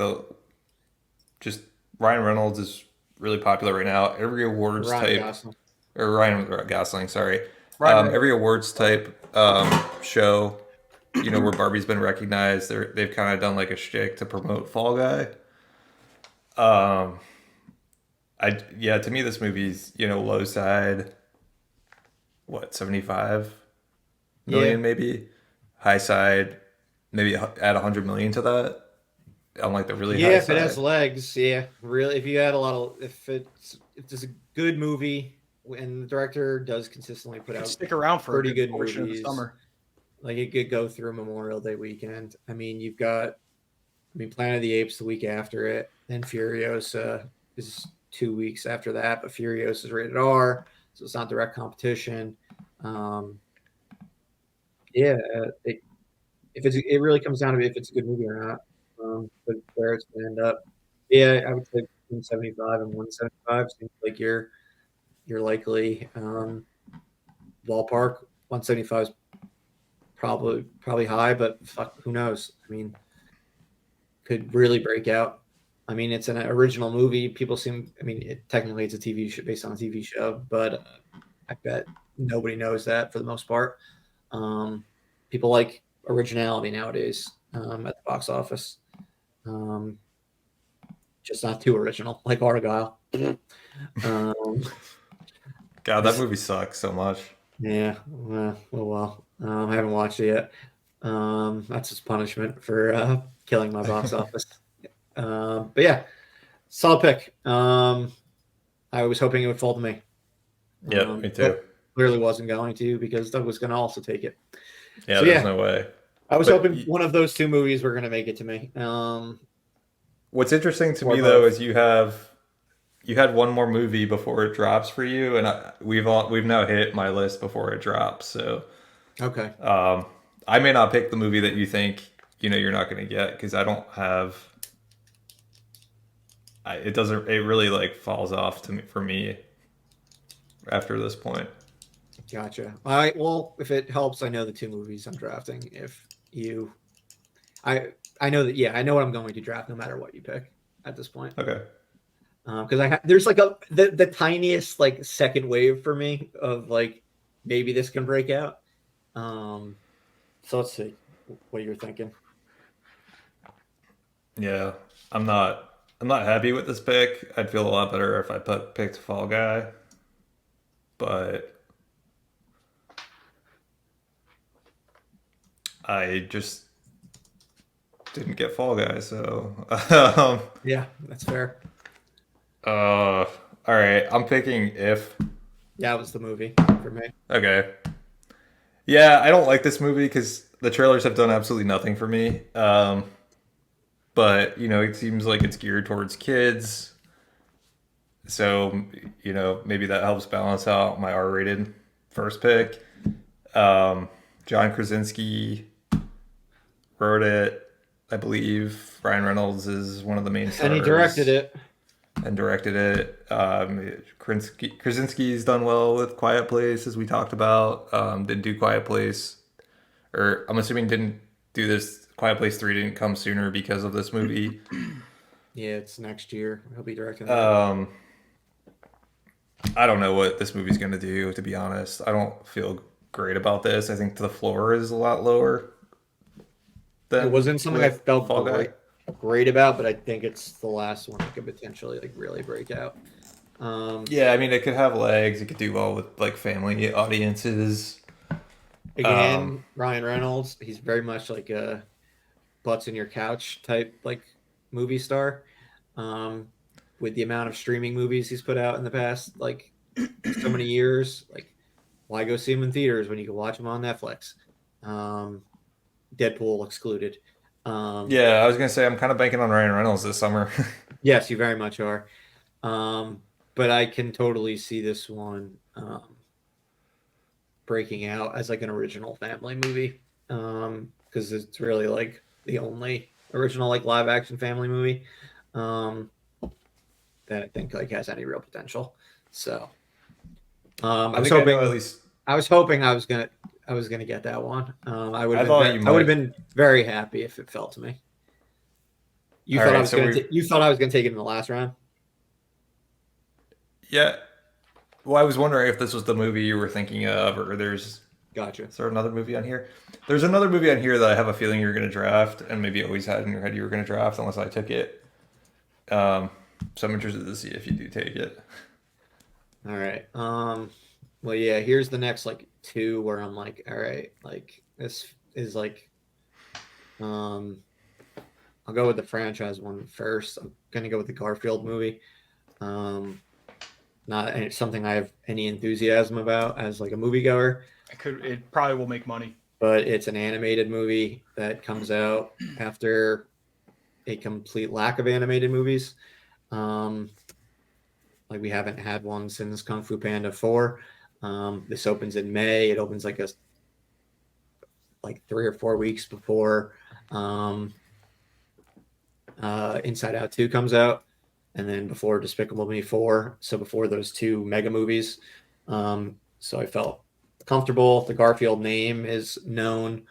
just Ryan Reynolds is really popular right now. Every awards Ryan type, Gosling. or Ryan Gosling, sorry. Ryan- Every awards type show, where Barbie's been recognized, they've kind of done like a shtick to promote Fall Guy. To me this movie's low side, what, 75 million maybe, high side maybe add 100 million to that on like the really high If side. it has legs, really. If you add a lot of, if it's a good movie and the director does consistently put out Stick around for pretty a good portion movies. of the summer. Like it could go through Memorial Day weekend. I mean, you've got, Planet of the Apes the week after it, then Furiosa is 2 weeks after that, but Furiosa is rated R, so it's not direct competition. It really comes down to if it's a good movie or not. But where it's going to end up. Yeah, I would say between 75 and 175 seems like you're likely ballpark. 175 is probably high, but fuck, who knows? I mean, could really break out. I mean, it's an original movie. People technically it's a TV show based on a TV show, but I bet nobody knows that for the most part. People like originality nowadays at the box office. Just not too original, like Argyle. God, that movie sucks so much. Yeah. Well. I haven't watched it yet. That's his punishment for killing my box office. But yeah, solid pick. I was hoping it would fall to me. Yeah, me too. But clearly wasn't going to because Doug was going to also take it. Yeah, So, there's no way. I was But hoping one of those two movies were going to make it to me. What's interesting to Or me though both. is you had one more movie before it drops for you, and we've now hit my list before it drops. So Okay. I may not pick the movie that you think you're not going to get because I don't have. It really like falls off for me after this point. Gotcha. All right. Well, if it helps, I know the two movies I'm drafting. I know that. Yeah, I know what I'm going to draft no matter what you pick at this point. Okay. Because there's like the tiniest like second wave for me of like maybe this can break out. So let's see what you're thinking. Yeah, I'm not happy with this pick. I'd feel a lot better if I picked Fall Guy, but I just didn't get Fall Guy. So Yeah, that's fair. all right, I'm picking If. Yeah, it was the movie for me. Okay. Yeah, I don't like this movie because the trailers have done absolutely nothing for me. But it seems like it's geared towards kids. So, maybe that helps balance out my R-rated first pick. John Krasinski wrote it. I believe Ryan Reynolds is one of the main stars. And he directed it. Krasinski's done well with Quiet Place, as we talked about. Didn't do Quiet Place, or I'm assuming didn't do this. Quiet Place 3 didn't come sooner because of this movie. Yeah, it's next year. He'll be directing that. I don't know what this movie's going to do, to be honest. I don't feel great about this. I think the floor is a lot lower. It wasn't something I felt Fall Guy. great about, but I think it's the last one that could potentially like really break out. Yeah, I mean, it could have legs. It could do well with like family audiences. Again, Ryan Reynolds, he's very much like a butts in your couch type like movie star. With the amount of streaming movies he's put out in the past like so many years, like why go see him in theaters when you can watch him on Netflix? Deadpool excluded. Yeah, I was gonna say I'm kind of banking on Ryan Reynolds this summer. Yes, you very much are. But I can totally see this one breaking out as like an original family movie because it's really like the only original like live action family movie that I think like has any real potential. So I was hoping at least I was gonna get that one. I would thought you might. have been very happy if it fell to me. You All thought right, I was so gonna you thought I was gonna take it in the last round? Yeah. Well, I was wondering if this was the movie you were thinking of, or Gotcha. is there another movie on here? There's another movie on here that I have a feeling you're going to draft, and maybe always had in your head you were going to draft, unless I took it. So I'm interested to see if you do take it. All right. Well, yeah. Here's the next like two where I'm like, all right, like this is like, I'll go with the franchise one first. I'm gonna go with the Garfield movie. Not something I have any enthusiasm about as like a moviegoer. It probably will make money. But it's an animated movie that comes out after a complete lack of animated movies. Like we haven't had one since Kung Fu Panda 4. This opens in May. It opens like 3 or 4 weeks before Inside Out 2 comes out, and then before Despicable Me 4. So before those two mega movies. So I felt comfortable. The Garfield name is known.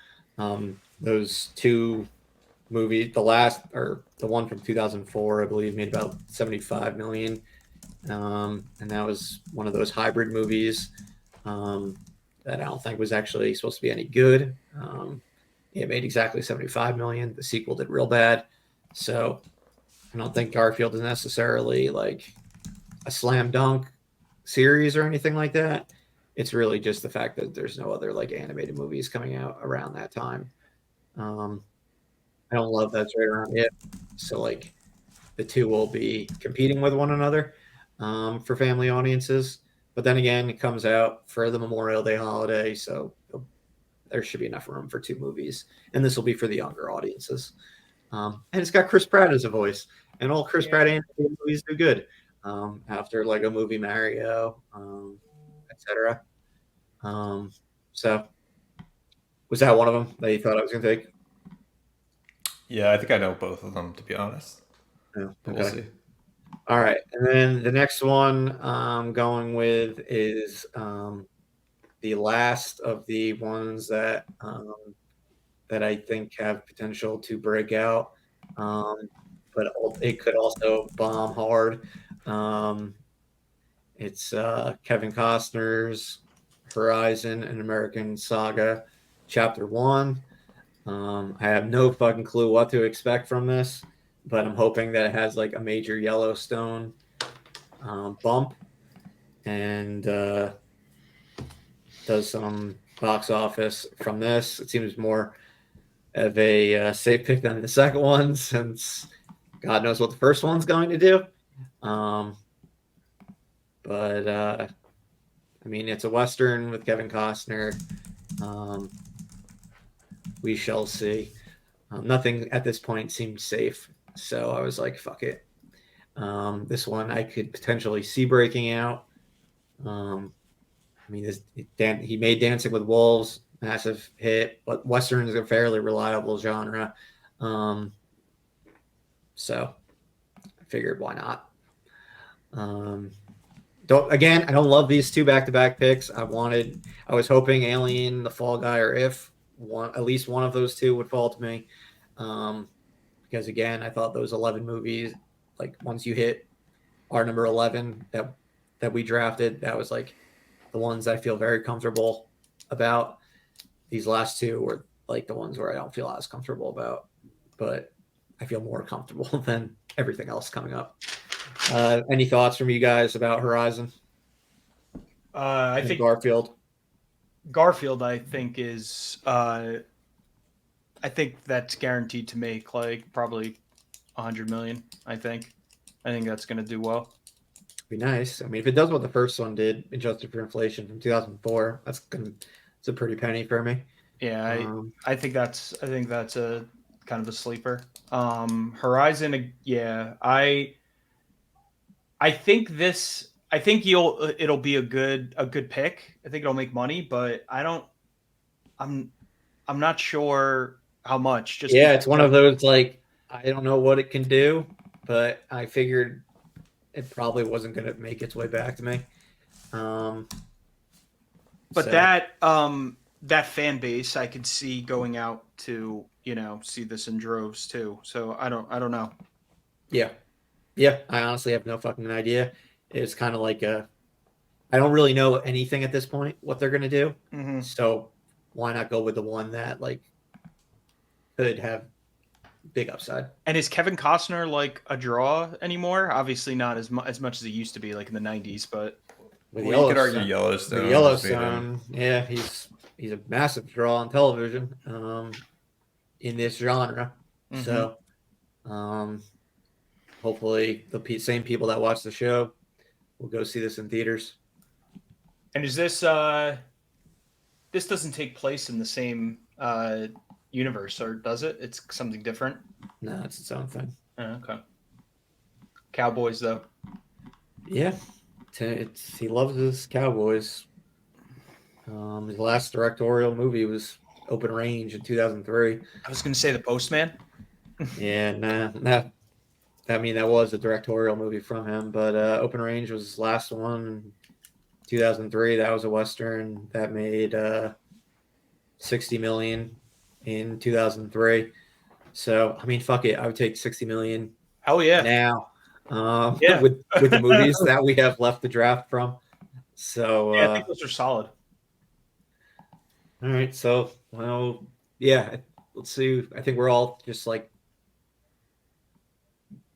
Those two movies, the one from 2004, I believe, made about 75 million. And that was one of those hybrid movies that I don't think was actually supposed to be any good. It made exactly 75 million. The sequel did real bad. So I don't think Garfield is necessarily like a slam dunk series or anything like that. It's really just the fact that there's no other like animated movies coming out around that time. I don't love that's right around it. So like the two will be competing with one another for family audiences. But then again, it comes out for the Memorial Day holiday, so there should be enough room for two movies. And this will be for the younger audiences. And it's got Chris Pratt as a voice, and all Chris Pratt animated movies do good. After Lego Movie, Mario, etc. So was that one of them that you thought I was going to take? Yeah, I think I know both of them, to be honest. Yeah, But okay. we'll see. All right, and then the next one I'm going with is the last of the ones that I think have potential to break out, but it could also bomb hard. It's Kevin Costner's Horizon: An American Saga, Chapter 1. I have no fucking clue what to expect from this, but I'm hoping that it has like a major Yellowstone bump and does some box office from this. It seems more of a safe pick than the second one, since God knows what the first one's going to do. But I mean, it's a Western with Kevin Costner. We shall see. Nothing at this point seemed safe, so I was like, fuck it. This one I could potentially see breaking out. I mean, he made Dancing with Wolves. massive hit, but Western is a fairly reliable genre. So I figured why not. I don't love these two back-to-back picks. I was hoping Alien, The Fall Guy, or If at least one of those two would fall to me. Because again, I thought those 11 movies, like once you hit our number 11 that we drafted, that was like the ones I feel very comfortable about. These last two were like the ones where I don't feel as comfortable about, but I feel more comfortable than everything else coming up. Any thoughts from you guys about Horizon? I think Garfield. I think is I think that's guaranteed to make like probably 100 million. I think that's going to do well. Be nice. I mean, if it does what the first one did, adjusted for inflation from 2004, it's a pretty penny for me. Yeah, I think that's a kind of a sleeper. Horizon, yeah, I think it'll be a good pick. I think it'll make money, but I'm not sure how much. Just yeah, it's one of those like I don't know what it can do, but I figured it probably wasn't going to make its way back to me. But so. that fan base, I could see going out to see this in droves too. So I don't know. Yeah. I honestly have no fucking idea. It's kind of like I don't really know anything at this point what they're going to do. Mm-hmm. So why not go with the one that like could have big upside? And is Kevin Costner like a draw anymore? Obviously not as much as he used to be like in the 90s, but you could argue Yellowstone. Yellowstone, yeah, he's a massive draw on television in this genre. Mm-hmm. So hopefully the same people that watch the show will go see this in theaters. And is this this doesn't take place in the same universe, or does it? It's something different? No, it's its own thing. Oh, okay. Cowboys, though. Yeah. He loves his Cowboys. His last directorial movie was Open Range in 2003. I was going to say The Postman. Yeah, nah. I mean, that was a directorial movie from him, but Open Range was his last one, 2003. That was a Western that made $60 million in 2003. So, I mean, fuck it. I would take $60 million. Hell yeah. Now, with the movies that we have left to draft from. So, yeah, I think those are solid. All right. So, well, yeah, let's see. I think we're all just like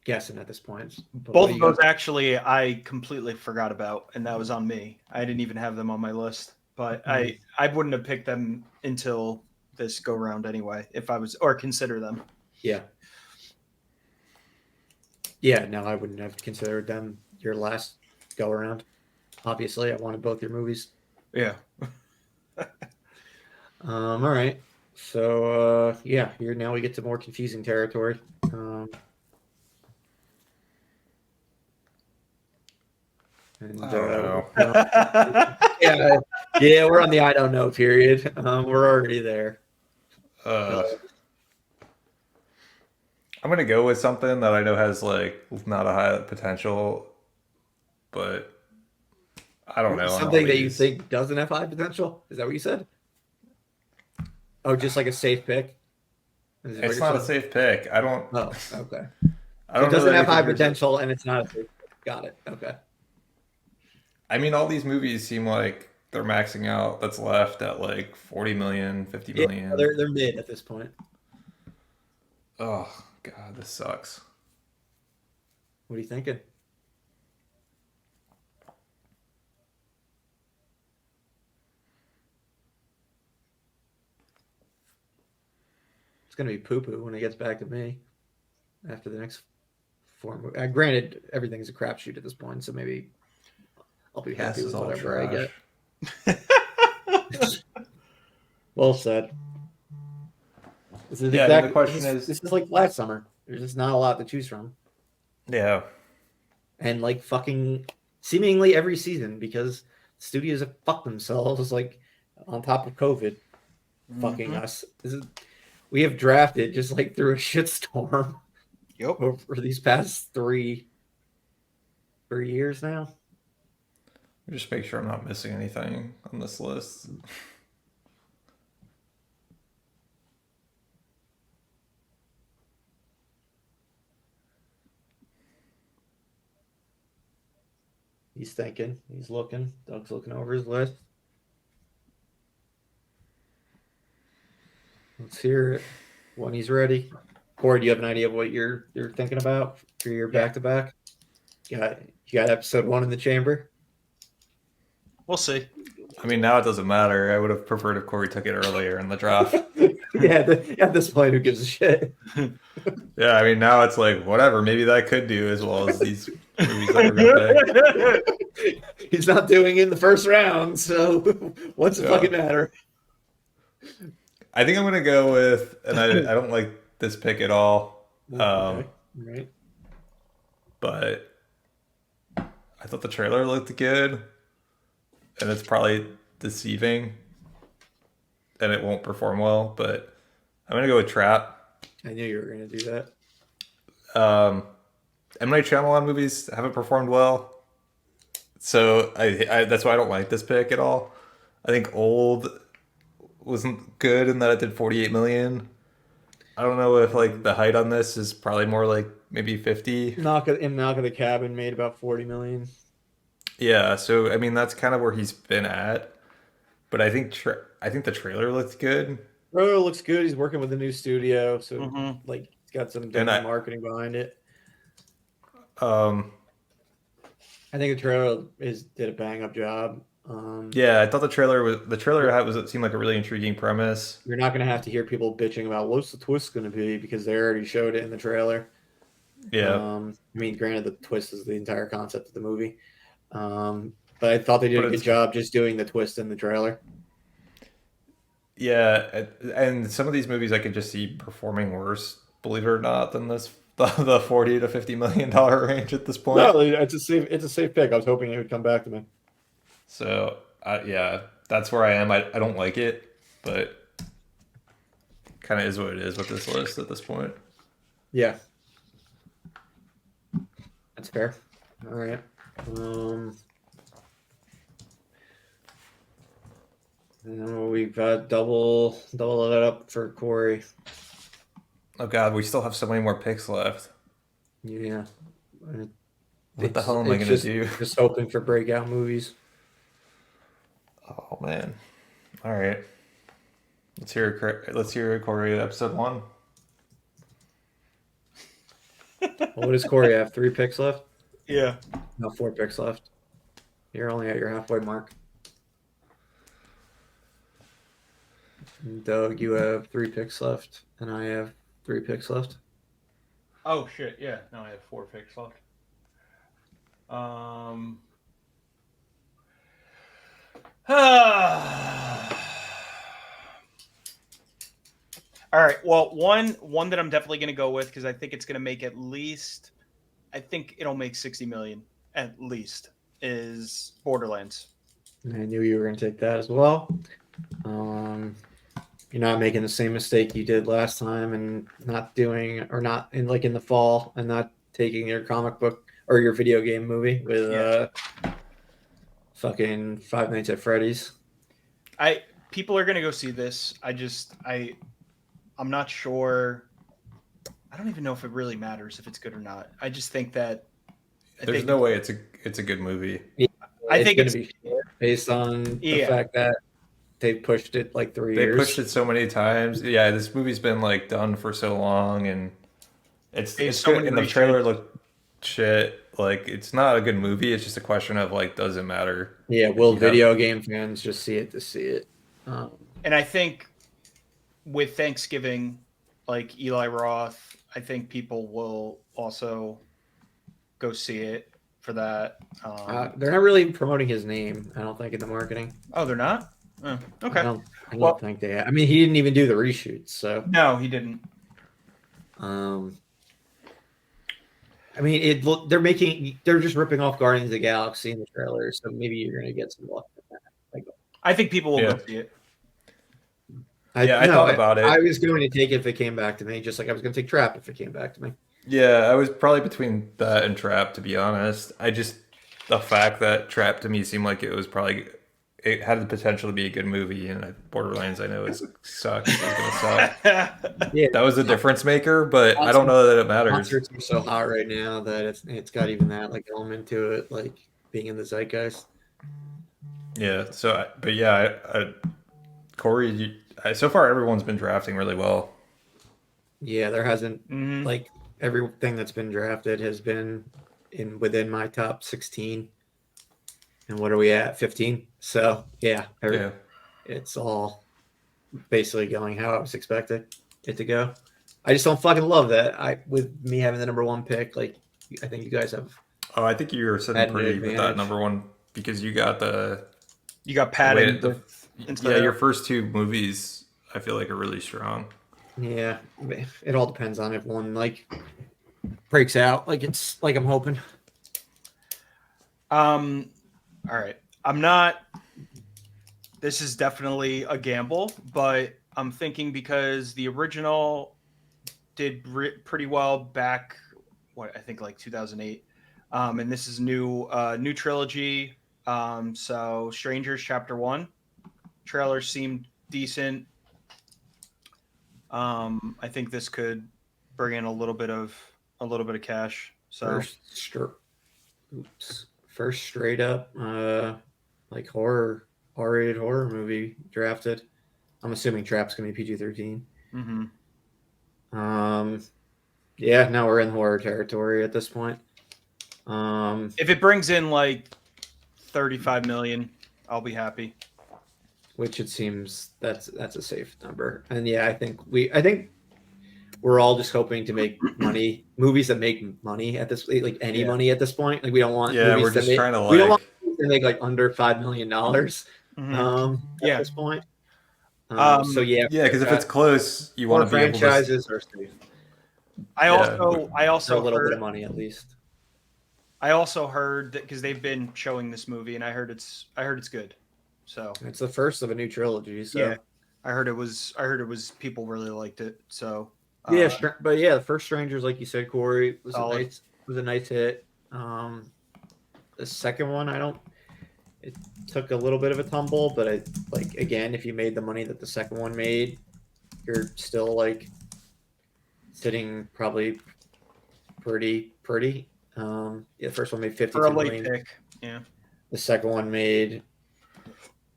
guessing at this point. But both of those actually I completely forgot about, and that was on me. I didn't even have them on my list, but I wouldn't have picked them until this go round anyway, if I was, or consider them. Yeah, no, I wouldn't have considered them your last go around. Obviously, I wanted both your movies. Yeah. All right. So here now we get to more confusing territory. And I don't know. yeah, we're on the I don't know period. We're already there. I'm gonna go with something that I know has like not a high potential, but I don't know. Something that you think doesn't have high potential? Is that what you said? Oh, just like a safe pick? It's not a safe pick. I don't. Oh, okay. I don't. It doesn't have high potential, and it's not a safe pick. Got it. Okay. I mean, all these movies seem like they're maxing out. That's left at like 40 million, 50 million. Yeah, they're mid at this point. Oh God, this sucks. What are you thinking? It's gonna be poo-poo when it gets back to me after the next four movies. Granted, everything's a crapshoot at this point, so maybe I'll be happy with whatever I get. Well said. The question is, this is like last summer. There's just not a lot to choose from. Yeah. And like fucking seemingly every season because studios have fucked themselves like on top of COVID. fucking us. We have drafted just like through a shitstorm Yep. over these past three years now. Just make sure I'm not missing anything on this list. He's thinking. He's looking. Doug's looking over his list. Let's hear it when he's ready. Corey, do you have an idea of what you're thinking about for your back to back? You got episode 1 in the chamber? We'll see. I mean, now it doesn't matter. I would have preferred if Corey took it earlier in the draft. At this point, who gives a shit? Yeah, I mean, now it's like, whatever. Maybe that could do as well as these movies that we're going to pick. He's not doing it in the first round, so what's it fucking matter? I think I'm going to go with, and I don't like this pick at all, Okay. Right. but I thought the trailer looked good, and it's probably deceiving, and it won't perform well, but I'm going to go with Trap. I knew you were going to do that. M. Night Shyamalan movies haven't performed well, so I that's why I don't like this pick at all. I think Old wasn't good in that it did 48 million. I don't know if like the height on this is probably more like maybe 50. Knock of the Cabin made about 40 million. Yeah, so I mean that's kind of where he's been at, but I think the trailer looked good. Bro, looks good. He's working with a new studio, so like he's got some different And marketing behind it. I I think the trailer did a bang up job. yeah, I thought the trailer it seemed like a really intriguing premise. You're not going to have to hear people bitching about what's the twist going to be because they already showed it in the trailer. Yeah, I mean, granted, the twist is the entire concept of the movie, but I thought they did a good job just doing the twist in the trailer. yeah, and some of these movies I could just see performing worse, believe it or not, than the 40 to 50 million dollar range at this point. No, it's a safe pick. I was hoping it would come back to me. So yeah, that's where I am. I don't like it, but kind of is what it is with this list at this point. Yeah, that's fair. All right. We've got double that up for Corey. Oh God, we still have so many more picks left. Yeah. What the hell am I gonna do? Just hoping for breakout movies. Oh man. All right. Let's hear Corey episode 1. What does Corey have? 3 picks left? Yeah. No, 4 picks left. You're only at your halfway mark. And Doug, you have 3 picks left, and I have 3 picks left. Oh shit! Yeah, no, I have 4 picks left. All right. Well, one that I'm definitely going to go with because I think it's going to make at least. I think it'll make 60 million at least. Is Borderlands. I knew you were going to take that as well. You're not making the same mistake you did last time, and not in the fall, and not taking your comic book or your video game movie with fucking Five Nights at Freddy's. People are gonna go see this. I'm not sure. I don't even know if it really matters if it's good or not. I just think that There's no way it's a good movie. Yeah, I think it's going to be based on the fact that they pushed it like 3 years. They pushed it so many times. Yeah, this movie's been like done for so long, and it's so good. And the trailer looked shit. Like it's not a good movie. It's just a question of like, does it matter? Yeah, will video game fans just see it to see it? And I think with Thanksgiving, like Eli Roth, I think people will also go see it for that. They're not really promoting his name, I don't think, in the marketing. Oh, they're not? Oh, okay. I don't think they have. I mean, he didn't even do the reshoots, so. No, he didn't. I mean, they're just ripping off Guardians of the Galaxy in the trailer, so maybe you're gonna get some luck with that. I think people will go see it. I thought about it. I was going to take it if it came back to me, just like I was going to take Trap if it came back to me. Yeah, I was probably between that and Trap, to be honest. The fact that Trap to me seemed like it had the potential to be a good movie, and Borderlands I know is gonna suck. Yeah, That was a difference maker, but I don't know that it matters. concerts are so hot right now that it's got even that like element to it, like being in the zeitgeist. Yeah. But yeah, Corey, so far everyone's been drafting really well. Yeah, there hasn't Mhm. like everything that's been drafted has been within my top 16. And what are we at? 15. So yeah, Yeah. it's all basically going how I was expecting it to go. I just don't fucking love that. With me having the number one pick, like I think you guys have Oh, I think you were sitting had an pretty with that advantage. number one because you got You got padding. your first two movies. I feel like are really strong. Yeah, it all depends on if one like breaks out, like it's like I'm hoping. All right. I'm not. This is definitely a gamble, but I'm thinking because the original did pretty well back, I think like 2008, and this is new trilogy. So Strangers Chapter 1 trailer seemed decent. I think this could bring in a little bit of cash. So First straight up like R-rated horror movie drafted. I'm assuming Trap's gonna be PG-13. Yeah, now we're in horror territory at this point. If it brings in like 35 million, I'll be happy. Which it seems that's a safe number. And yeah, I think we're all just hoping to make money, movies that make money at this, like any money at this point. Like we don't want Yeah, movies we're just trying to we don't want like movies that make like under $5 million. At this point. So yeah, because if it's close, you want to be able to. franchises are safe I Yeah. also for a little bit heard, of money at least. I also heard that because they've been showing this movie, and I heard it's good. So It's the first of a new trilogy. So yeah, I heard it was people really liked it. So yeah, but yeah, the first Strangers, like you said, Corey, was Solid. a nice hit. The second one, it took a little bit of a tumble, but again, if you made the money that the second one made, you're still like sitting probably pretty. Yeah, the first one made 52 for a late million. pick, yeah. The second one made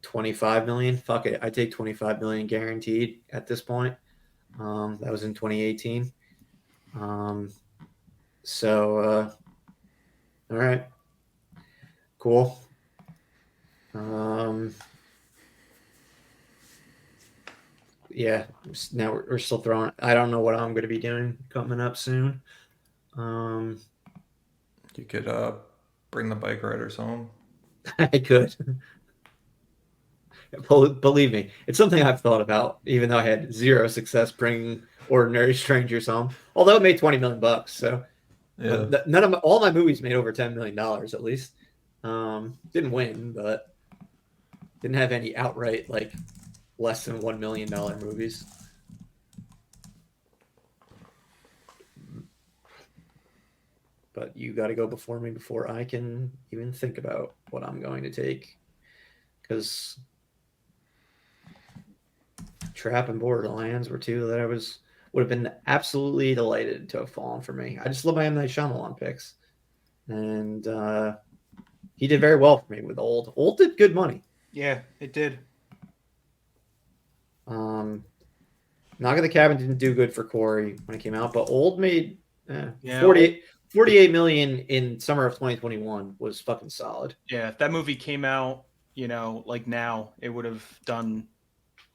25 million. Fuck it, I take 25 million guaranteed at this point. That was in 2018. So all right, cool. Yeah, now we're still throwing. I don't know what I'm going to be doing coming up soon. You could bring the bike riders home. I could. Believe me, it's something I've thought about, even though I had zero success bringing ordinary strangers home. Although it made 20 million bucks, so Yeah. all my movies made over $10 million at least. Didn't win, but didn't have any outright like less than $1 million movies. But you got to go before me before I can even think about what I'm going to take, because Trap and Borderlands were two that would have been absolutely delighted to have fallen for me. I just love my M. Night Shyamalan picks, and he did very well for me with Old. Old did good money. Yeah, it did. Knock at the Cabin didn't do good for Corey when it came out, but Old made 48 million in summer of 2021 was fucking solid. Yeah, if that movie came out, like now, it would have done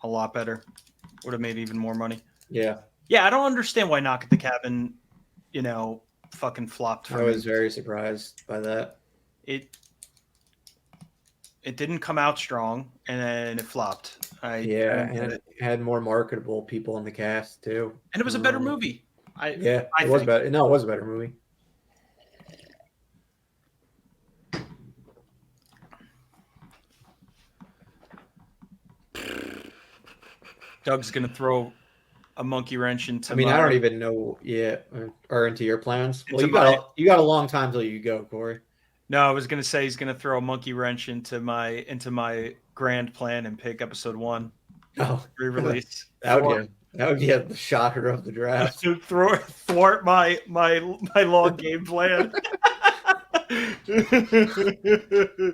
a lot better. Would have made even more money. Yeah. Yeah, I don't understand why Knock at the Cabin, fucking flopped. I was very surprised by that. It didn't come out strong, and then it flopped. And it had more marketable people in the cast too. And it was a better movie. It was better. No, it was a better movie. Doug's gonna throw a monkey wrench into I mean, my. I don't even know yet, or into your plans. Well, Into you got a long time till you go, Corey. No, I was gonna say he's gonna throw a monkey wrench into my grand plan and pick episode 1 Oh, re-release. that would be the shocker of the draft. To thwart my long game plan.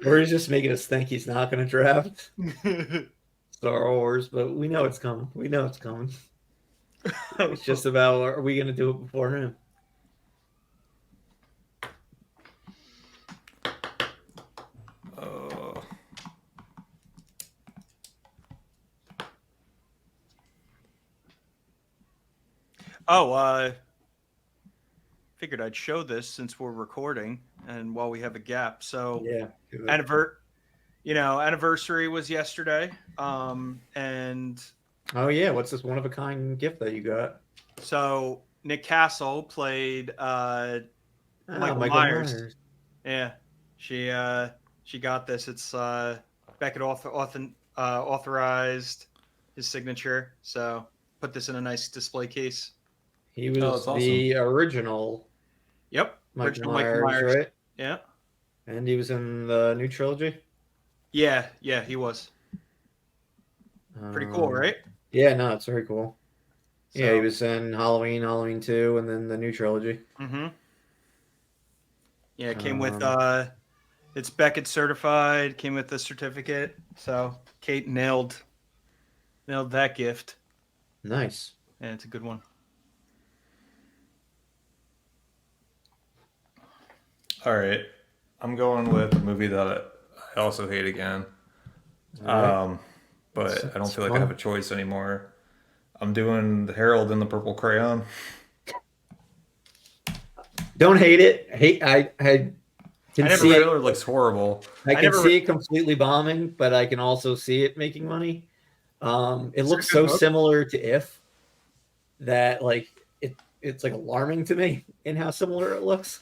Or he's just making us think he's not going to draft Star Wars, but we know it's coming. We know it's coming. It's just about, are we going to do it before him? Figured I'd show this since we're recording and while we have a gap. So Yeah. anniversary was yesterday. And oh yeah, what's this one of a kind gift that you got? So Nick Castle played Michael Myers. Yeah, she got this. It's Beckett authorized his signature. So put this in a nice display case. He was the original. Yep, Michael Myers, right? Yeah, and he was in the new trilogy. Yeah, he was. Pretty cool, right? Yeah, no, it's very cool. So, yeah, he was in Halloween 2, and then the new trilogy. Mm-hmm. Yeah, it came with it's Beckett certified. Came with the certificate. So Kate nailed that gift. Nice. And it's a good one. All right, I'm going with a movie that I also hate again. Right. But I don't feel like I have a choice anymore. I'm doing The Herald in the Purple Crayon. Don't hate it. I can see it. It looks horrible. I can see it completely bombing, but I can also see it making money. It looks so similar to If that like it's like alarming to me in how similar it looks.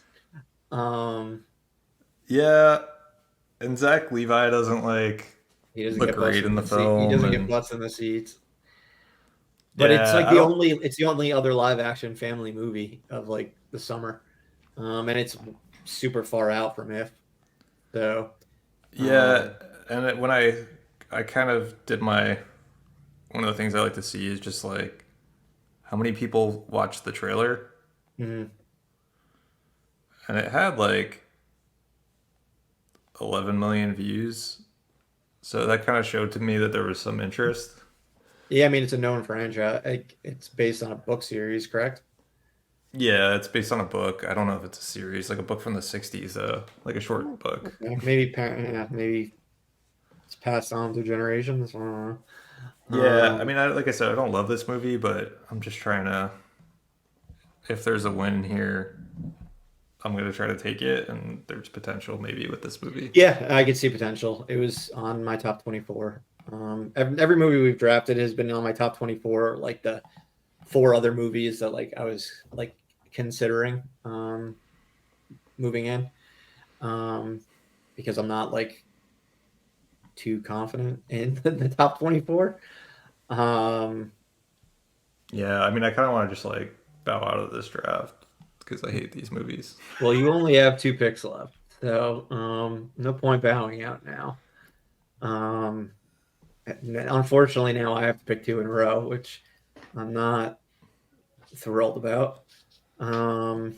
Yeah, and Zach Levi doesn't he doesn't look get great in the film. He doesn't get butts in the seats. But it's like it's the only other live action family movie of like the summer. And it's super far out from If. So and when I kind of did one of the things I like to see is just like how many people watched the trailer. Mm-hmm. And it had like 11 million views. So that kind of showed to me that there was some interest. Yeah, I mean, it's a known franchise. It's based on a book series, correct? Yeah, it's based on a book. I don't know if it's a series, like a book from the 60s, like a short book. Maybe it's passed on through generations. I don't know. Yeah, I mean, like I said, I don't love this movie, but I'm just trying to, if there's a win here, I'm going to try to take it, and there's potential maybe with this movie. Yeah, I could see potential. It was on my top 24. Every movie we've drafted has been on my top 24, like the 4 other movies that like I was like considering moving in, because I'm not like too confident in the top 24. Yeah, I mean, I kind of want to just like bow out of this draft because I hate these movies. Well, you only have 2 picks left, so no point bowing out now. Unfortunately, now I have to pick 2 in a row, which I'm not thrilled about. You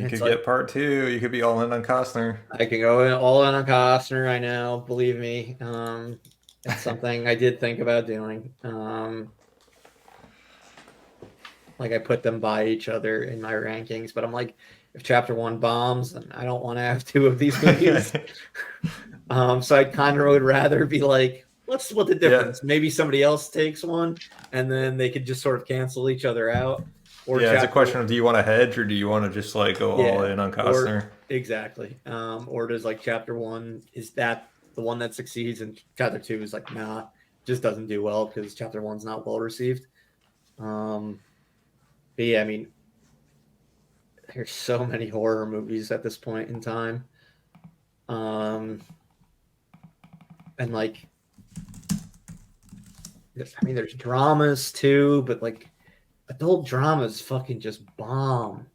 could get part 2. You could be all in on Costner. I could go all in on Costner. I know, believe me. It's something I did think about doing. Like I put them by each other in my rankings, but I'm like, if Chapter 1 bombs, then I don't want to have 2 of these movies. So I kind of would rather be like, let's split the difference. Yeah. Maybe somebody else takes one, and then they could just sort of cancel each other out. Or it's a question of, do you want to hedge or do you want to just like go all in on Costner? Exactly. Or does like Chapter 1, is that the one that succeeds, and Chapter 2 is like, nah, just doesn't do well because Chapter 1's not well received. But yeah, I mean, there's so many horror movies at this point in time. And like, I mean, there's dramas too, but like adult dramas fucking just bomb.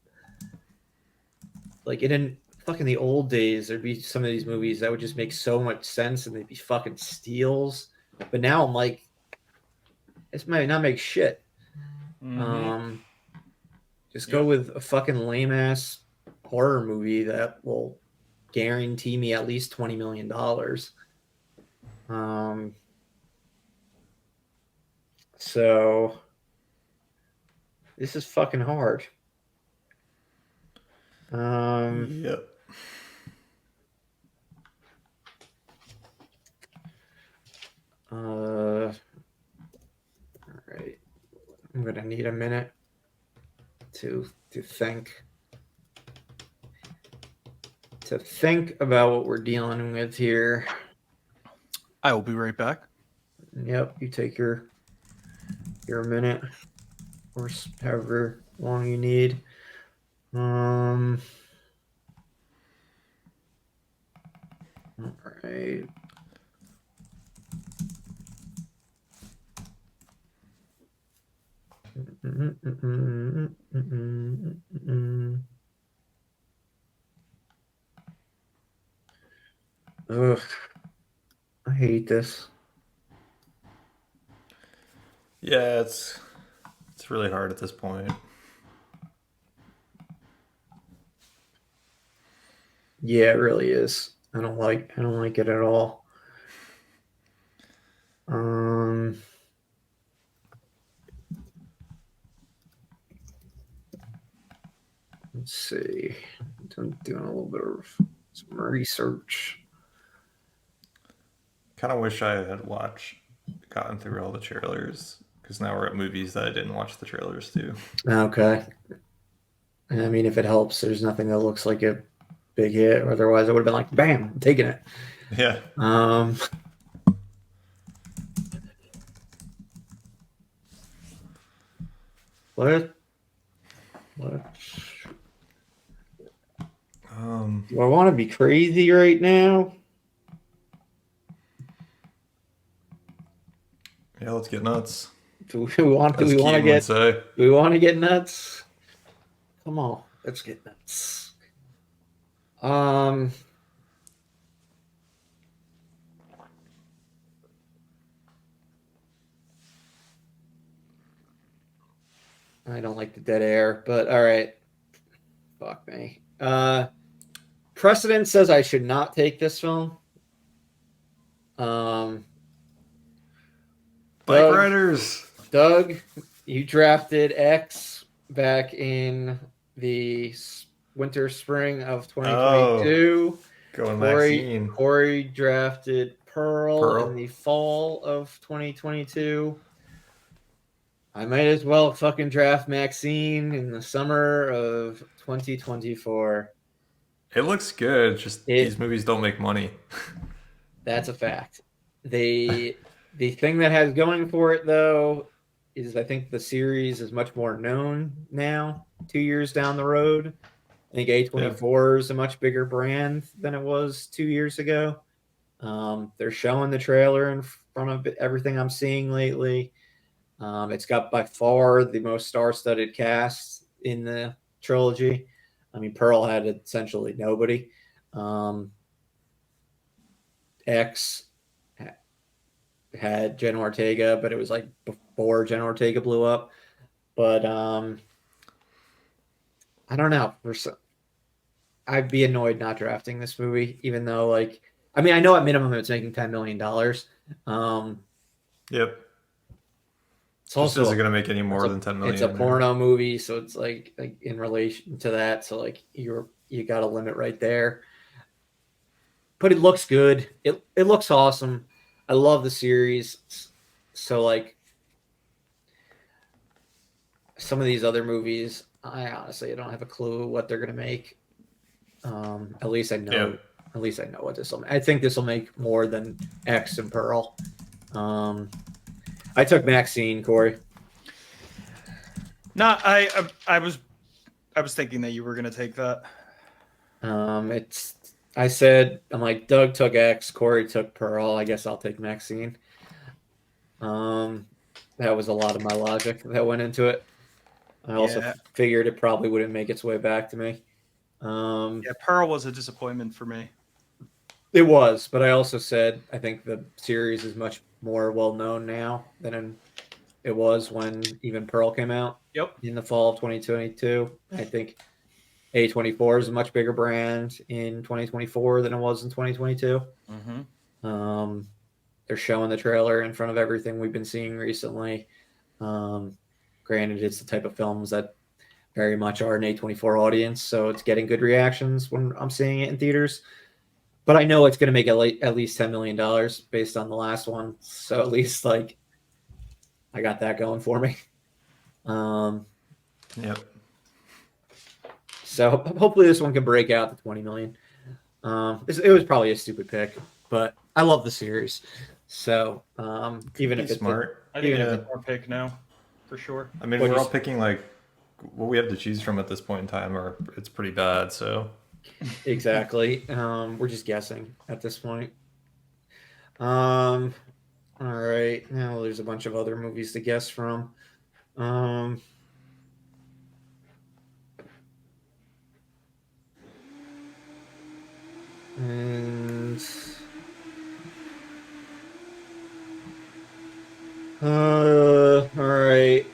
Like in fucking the old days, there'd be some of these movies that would just make so much sense and they'd be fucking steals. But now I'm like, this might not make shit. Mhm. Just go with a fucking lame ass horror movie that will guarantee me at least $20 million. So this is fucking hard. Yep. All right. I'm gonna need a minute to think about what we're dealing with here. I will be right back. Yep, you take your minute or however long you need. All right. Ugh, I hate this. Yeah, it's really hard at this point. Yeah, it really is. I don't like it at all. Let's see. I'm doing a little bit of some research. Kind of wish I had gotten through all the trailers, because now we're at movies that I didn't watch the trailers to. Okay. I mean, if it helps, there's nothing that looks like a big hit. Otherwise, I would have been like, "Bam, I'm taking it." Yeah. What? Do I want to be crazy right now? Yeah, let's get nuts. Do we want to get nuts? Come on, let's get nuts. I don't like the dead air, but all right. Fuck me. Precedent says I should not take this film. Bike Doug, Riders. Doug, you drafted X back in the winter spring of 2022. Going Maxine. Corey drafted Pearl in the fall of 2022. I might as well fucking draft Maxine in the summer of 2024. It looks good. Just these movies don't make money. That's a fact. The thing that has going for it, though, is I think the series is much more known now, 2 years down the road. I think A24 is a much bigger brand than it was 2 years ago. They're showing the trailer in front of everything I'm seeing lately. It's got by far the most star-studded cast in the trilogy. I mean, Pearl had essentially nobody. X had Jen Ortega, but it was like before Jen Ortega blew up. But I don't know. I'd be annoyed not drafting this movie, even though, like, I mean, I know at minimum it's making $10 million. Yep. It's also isn't going to make any more than 10 million. It's a porno movie, so it's like in relation to that. So like you got a limit right there. But it looks good. It looks awesome. I love the series. So like some of these other movies, I honestly don't have a clue what they're gonna make. At least I know. Yep. At least I know what this will make. I think this will make more than X and Pearl. I took Maxine, Corey. No, I was thinking that you were gonna take that. I said, I'm like, Doug took X, Corey took Pearl. I guess I'll take Maxine. That was a lot of my logic that went into it. I also Yeah. figured it probably wouldn't make its way back to me. Yeah, Pearl was a disappointment for me. It was, but I also said I think the series is much more well known now than it was when even Pearl came out Yep. in the fall of 2022. I think A24 is a much bigger brand in 2024 than it was in 2022. They're showing the trailer in front of everything we've been seeing recently. Granted, it's the type of films that very much are an A24 audience, so it's getting good reactions when I'm seeing it in theaters. But I know it's going to make at least $10 million based on the last one. So at least like I got that going for me. Yep. So hopefully this one can break out to 20 million. It was probably a stupid pick, but I love the series. So even if it's smart, I think it's a more pick now, for sure. I mean, we're all picking like what we have to choose from at this point in time, or it's pretty bad. So exactly, we're just guessing at this point. All right, now there's a bunch of other movies to guess from. And all right.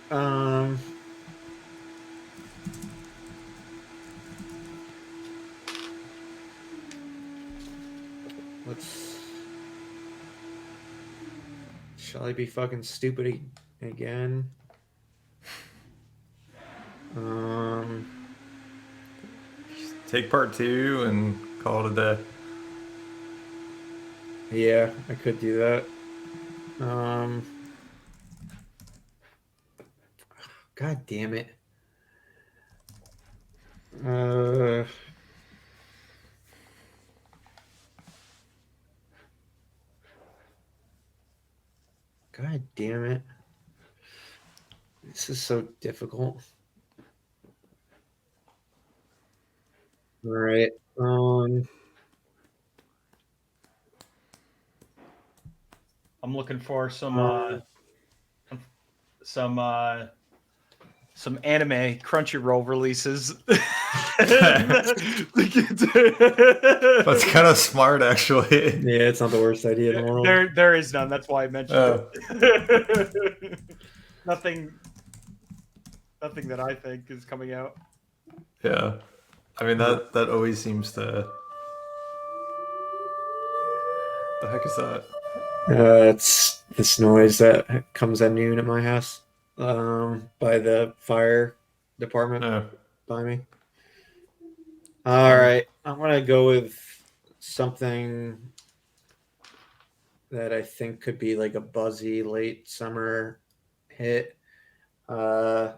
Shall I be fucking stupid again? take part 2 and call it a day. Yeah, I could do that. God damn it. God damn it. This is so difficult. All right. I'm looking for some anime Crunchyroll releases. That's kind of smart, actually. Yeah, it's not the worst idea in the world. There is none. That's why I mentioned it. Nothing that I think is coming out. Yeah, I mean that always seems to. The heck is that? It's this noise that comes at noon at my house, by the fire department No. by me. All right, I'm gonna go with something that I think could be like a buzzy late summer hit. I'm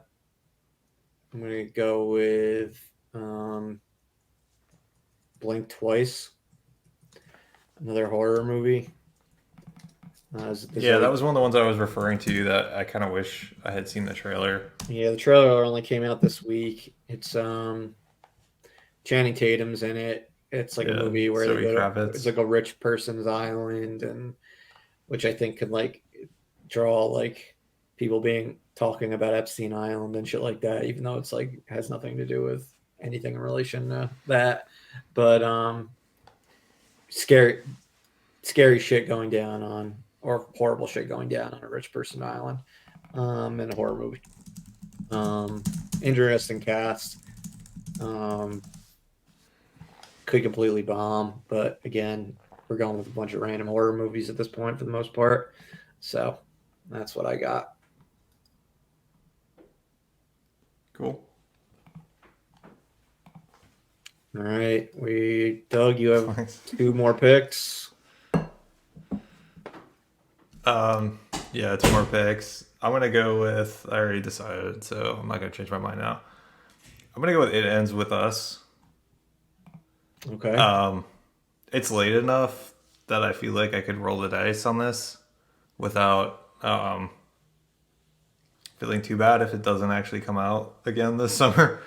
gonna go with Blink Twice, another horror movie. Yeah, that was one of the ones I was referring to that I kind of wish I had seen the trailer. Yeah, the trailer only came out this week. It's Channing Tatum's in it. It's like a movie where they go to, it's like a rich person's island, and which I think could like draw like people talking about Epstein Island and shit like that, even though it's like has nothing to do with anything in relation to that. But scary shit going down on, or horrible shit going down on a rich person island, in a horror movie. Interesting cast. Could completely bomb, but again, we're going with a bunch of random horror movies at this point for the most part. So that's what I got. Cool. All right, Doug, you have 2 more picks. Yeah, 2 more picks. I'm gonna go with. I already decided, so I'm not gonna change my mind now. I'm gonna go with It Ends With Us. Okay. It's late enough that I feel like I could roll the dice on this without feeling too bad if it doesn't actually come out again this summer.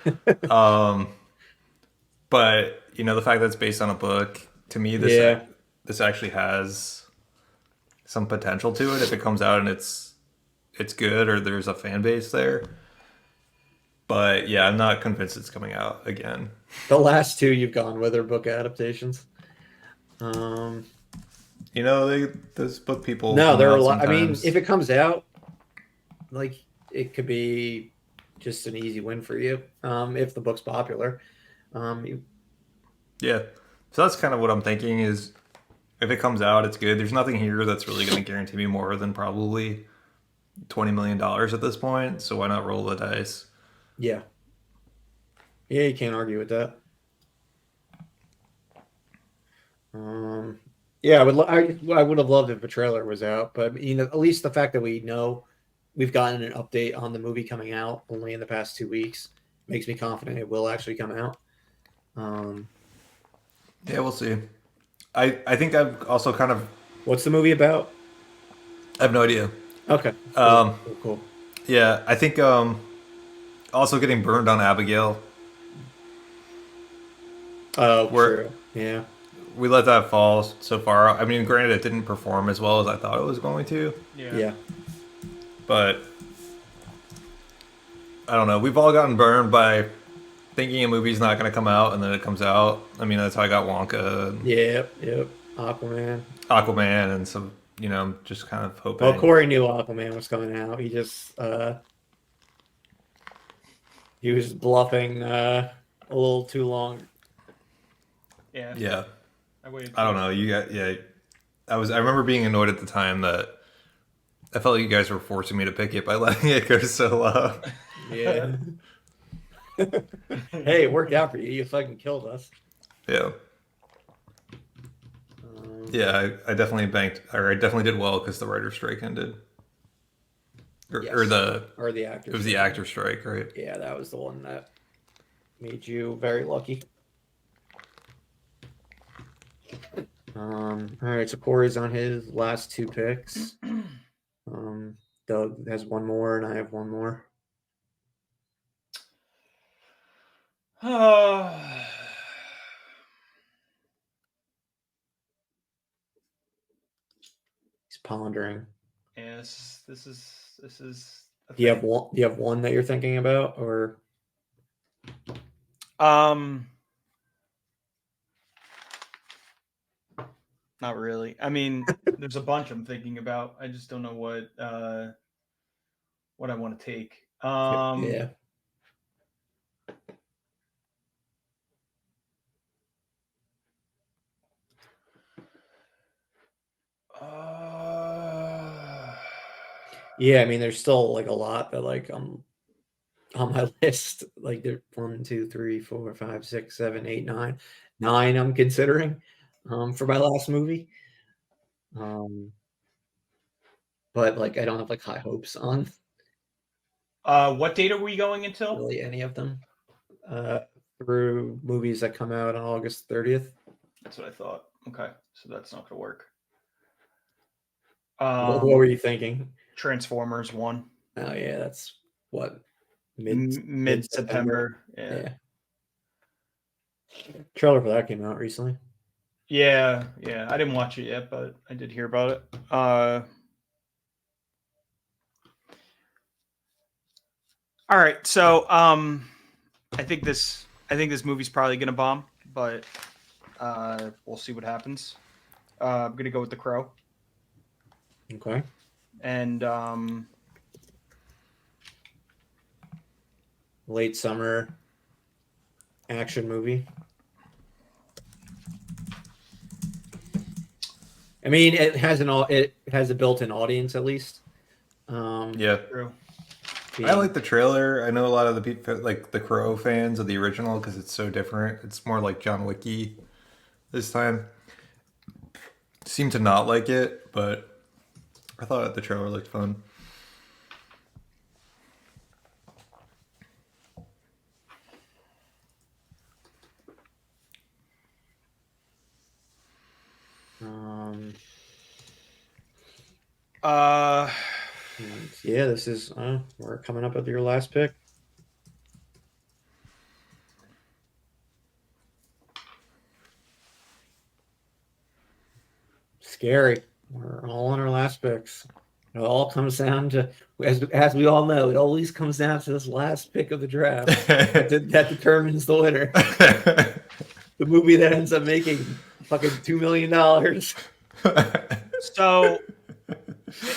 But you know, the fact that it's based on a book, to me, this actually has some potential to it if it comes out and it's it's good or there's a fan base there. But yeah, I'm not convinced it's coming out again. The last two you've gone with are book adaptations. Um, You know, those book people no, come there are a out lot. I mean, sometimes. if it comes out, like it could be just an easy win for you. If the book's popular. You, Yeah. So that's kind of what I'm thinking is if it comes out, it's good. There's nothing here that's really going to guarantee me more than probably $20 million at this point. So why not roll the dice? yeah. Yeah, you can't argue with that. Yeah, I would have loved if a trailer was out, but you know, at least the fact that we know we've gotten an update on the movie coming out only in the past 2 weeks makes me confident it will actually come out. Yeah, we'll see. I think I've also kind of What's the movie about? I have no idea. Okay, Um, cool. yeah, I think also getting burned on Abigail. Oh, Where true. Yeah, we let that fall so far. I mean, granted, it didn't perform as well as I thought it was going to, yeah. but I don't know. We've all gotten burned by thinking a movie's not going to come out and then it comes out. I mean, that's how I got Wonka, and Yep. Aquaman. Aquaman, and some, just kind of hoping. Well, Corey knew Aquaman was coming out. He just he was bluffing a little too long. Yeah. Yeah. I waited. I don't know. I remember being annoyed at the time that I felt like you guys were forcing me to pick it by letting it go so low. Yeah. Hey, it worked out for you. You fucking killed us. Yeah. Yeah, I definitely I definitely did well because the writer's strike ended. Or the actor. It was the actor strike, right? Yeah, that was the one that made you very lucky. All right, so Corey's on his last two picks. Doug has one more, and I have one more. He's pondering. Yeah, this is. Do you have one? Do you have one that you're thinking about, or? Not really. I mean, there's a bunch I'm thinking about. I just don't know what I want to take. Yeah. Yeah, I mean, there's still like a lot that like on my list. Like there 1, 2, 3, 4, 5, 6, 7, 8, 9. 9 I'm considering for my last movie. But like I don't have like high hopes on What date are we going until? really any of them. Through movies that come out on August 30th. That's what I thought. Okay, so that's not gonna work. What were you thinking? Transformers 1. Oh yeah, that's what Mid September. Yeah. Trailer for that came out recently. Yeah. I didn't watch it yet, but I did hear about it. All right, so I think this movie's probably gonna bomb, but we'll see what happens. I'm gonna go with The Crow. Okay. And late summer action movie. I mean, it has a built-in audience at least. Yeah. True. I like the trailer. I know a lot of the people, like the Crow fans of the original, because it's so different. It's more like John Wicky this time. Seem to not like it, but I thought the trailer looked fun. Yeah, this is we're coming up with your last pick. Scary. We're all on our last picks. It all comes down to, as we all know, it always comes down to this last pick of the draft that determines the winner. The movie that ends up making fucking $2 million. So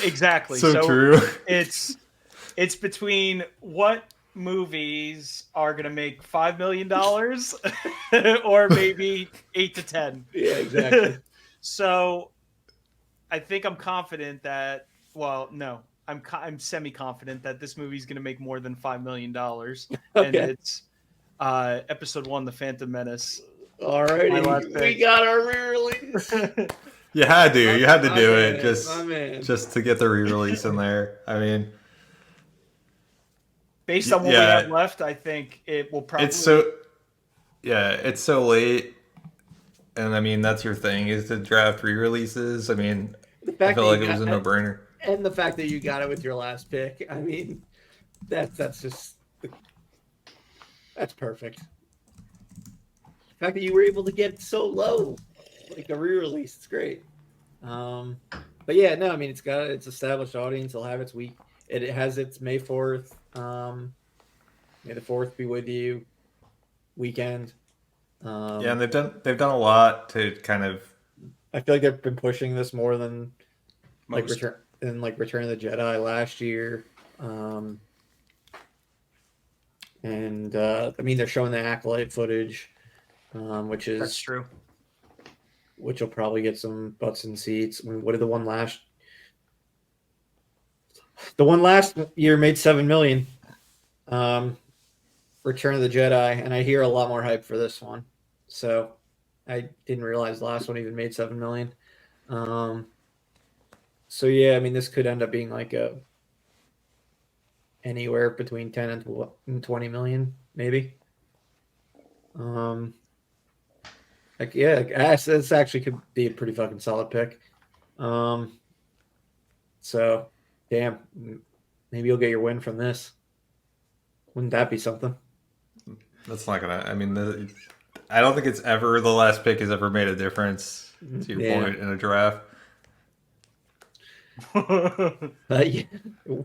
exactly. So true. It's between what movies are going to make $5 million or maybe 8 to 10. Yeah, exactly. So I think I'm confident that, well, no, I'm semi-confident that this movie is going to make more than $5 million. And it's episode 1, The Phantom Menace. All right, we got our re-release. You had to do man, it just to get the re-release in there. I mean, based on what we have left, I think it will probably. It's so late, and I mean that's your thing is to draft re-releases. I mean, I feel like it was a no-brainer. And the fact that you got it with your last pick, I mean, that's perfect. The fact that you were able to get it so low, like a re-release, it's great. But yeah, no, I mean, it's got its established audience. It'll have its week. It has its May 4th. May the 4th be with you. Weekend. And they've done a lot to kind of. I feel like they've been pushing this more than Most. Return of the Jedi last year. And I mean, they're showing the Acolyte footage, which is That's true. Which will probably get some butts in seats. I mean, what did the one last year made $7 million? Return of the Jedi, and I hear a lot more hype for this one. So I didn't realize the last one even made $7 million. So yeah, I mean, this could end up being like anywhere between 10 and 20 million, maybe. This actually could be a pretty fucking solid pick. So, damn, maybe you'll get your win from this. Wouldn't that be something? That's not gonna. I mean, I don't think it's ever the last pick has ever made a difference. To your point in a draft.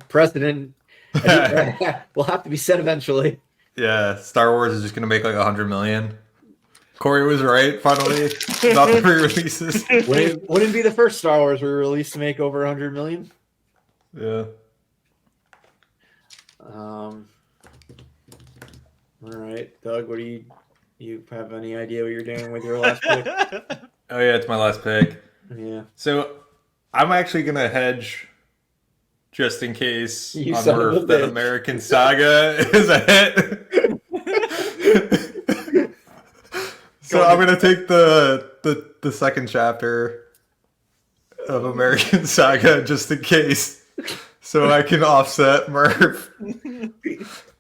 Precedent will have to be set eventually. Yeah, Star Wars is just gonna make like 100 million. Corey was right, finally, about the pre-releases. Wouldn't it be the first Star Wars re-release to make over 100 million? Yeah. All right, Doug, what do you have any idea what you're doing with your last pick? Oh yeah, it's my last pick. Yeah. So I'm actually gonna hedge just in case on Murph that American Saga is a hit. So I'm gonna take the second chapter of American Saga just in case, so I can offset Murph.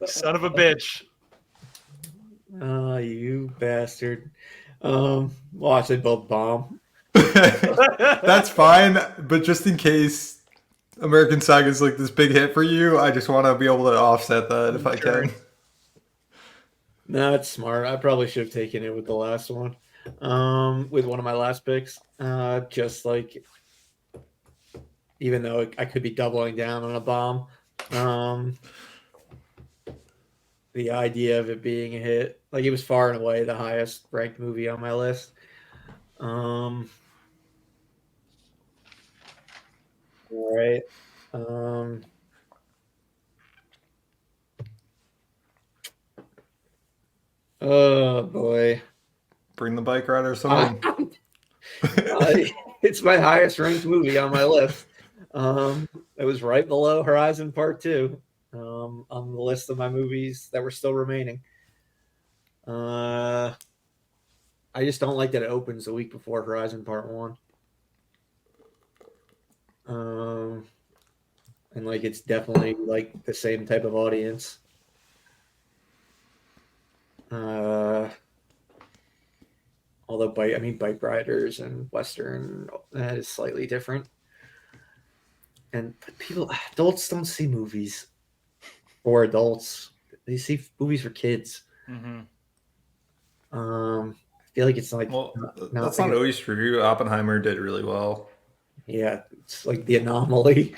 Son of a bitch! Oh, you bastard! Watch they both bomb. That's fine, but just in case American Saga is like this big hit for you, I just want to be able to offset that if I can. No, it's smart. I probably should have taken it with the last one. With one of my last picks. Just like, even though I could be doubling down on a bomb. The idea of it being a hit. Like, it was far and away the highest ranked movie on my list. All right. Oh boy! Bring the bike ride or something. It's my highest ranked movie on my list. It was right below Horizon Part 2 on the list of my movies that were still remaining. I just don't like that it opens the week before Horizon Part 1. And like it's definitely like the same type of audience. Although bike riders and Western, that is slightly different. And adults don't see movies for adults. They see movies for kids. Mm-hmm. I feel like it's like that's not always true. Oppenheimer did really well. Yeah, it's like the anomaly.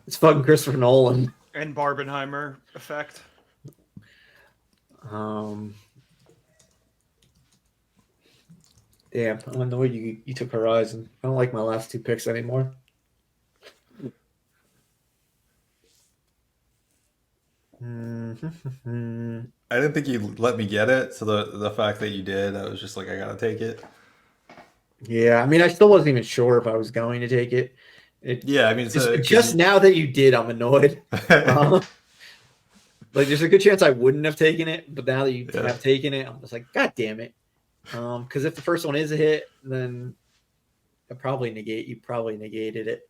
It's fucking Christopher Nolan. And Barbenheimer effect. Damn, I don't know you took Horizon. I don't like my last two picks anymore. I didn't think you let me get it, so the fact that you did, I was just like, I gotta take it. Yeah, I mean, I still wasn't even sure if I was going to take it. Yeah, I mean, Just now that you did, I'm annoyed. Like, there's a good chance I wouldn't have taken it, but now that you Yeah. have taken it, I'm just like, God damn it. Because if the first one is a hit, then you probably negated it.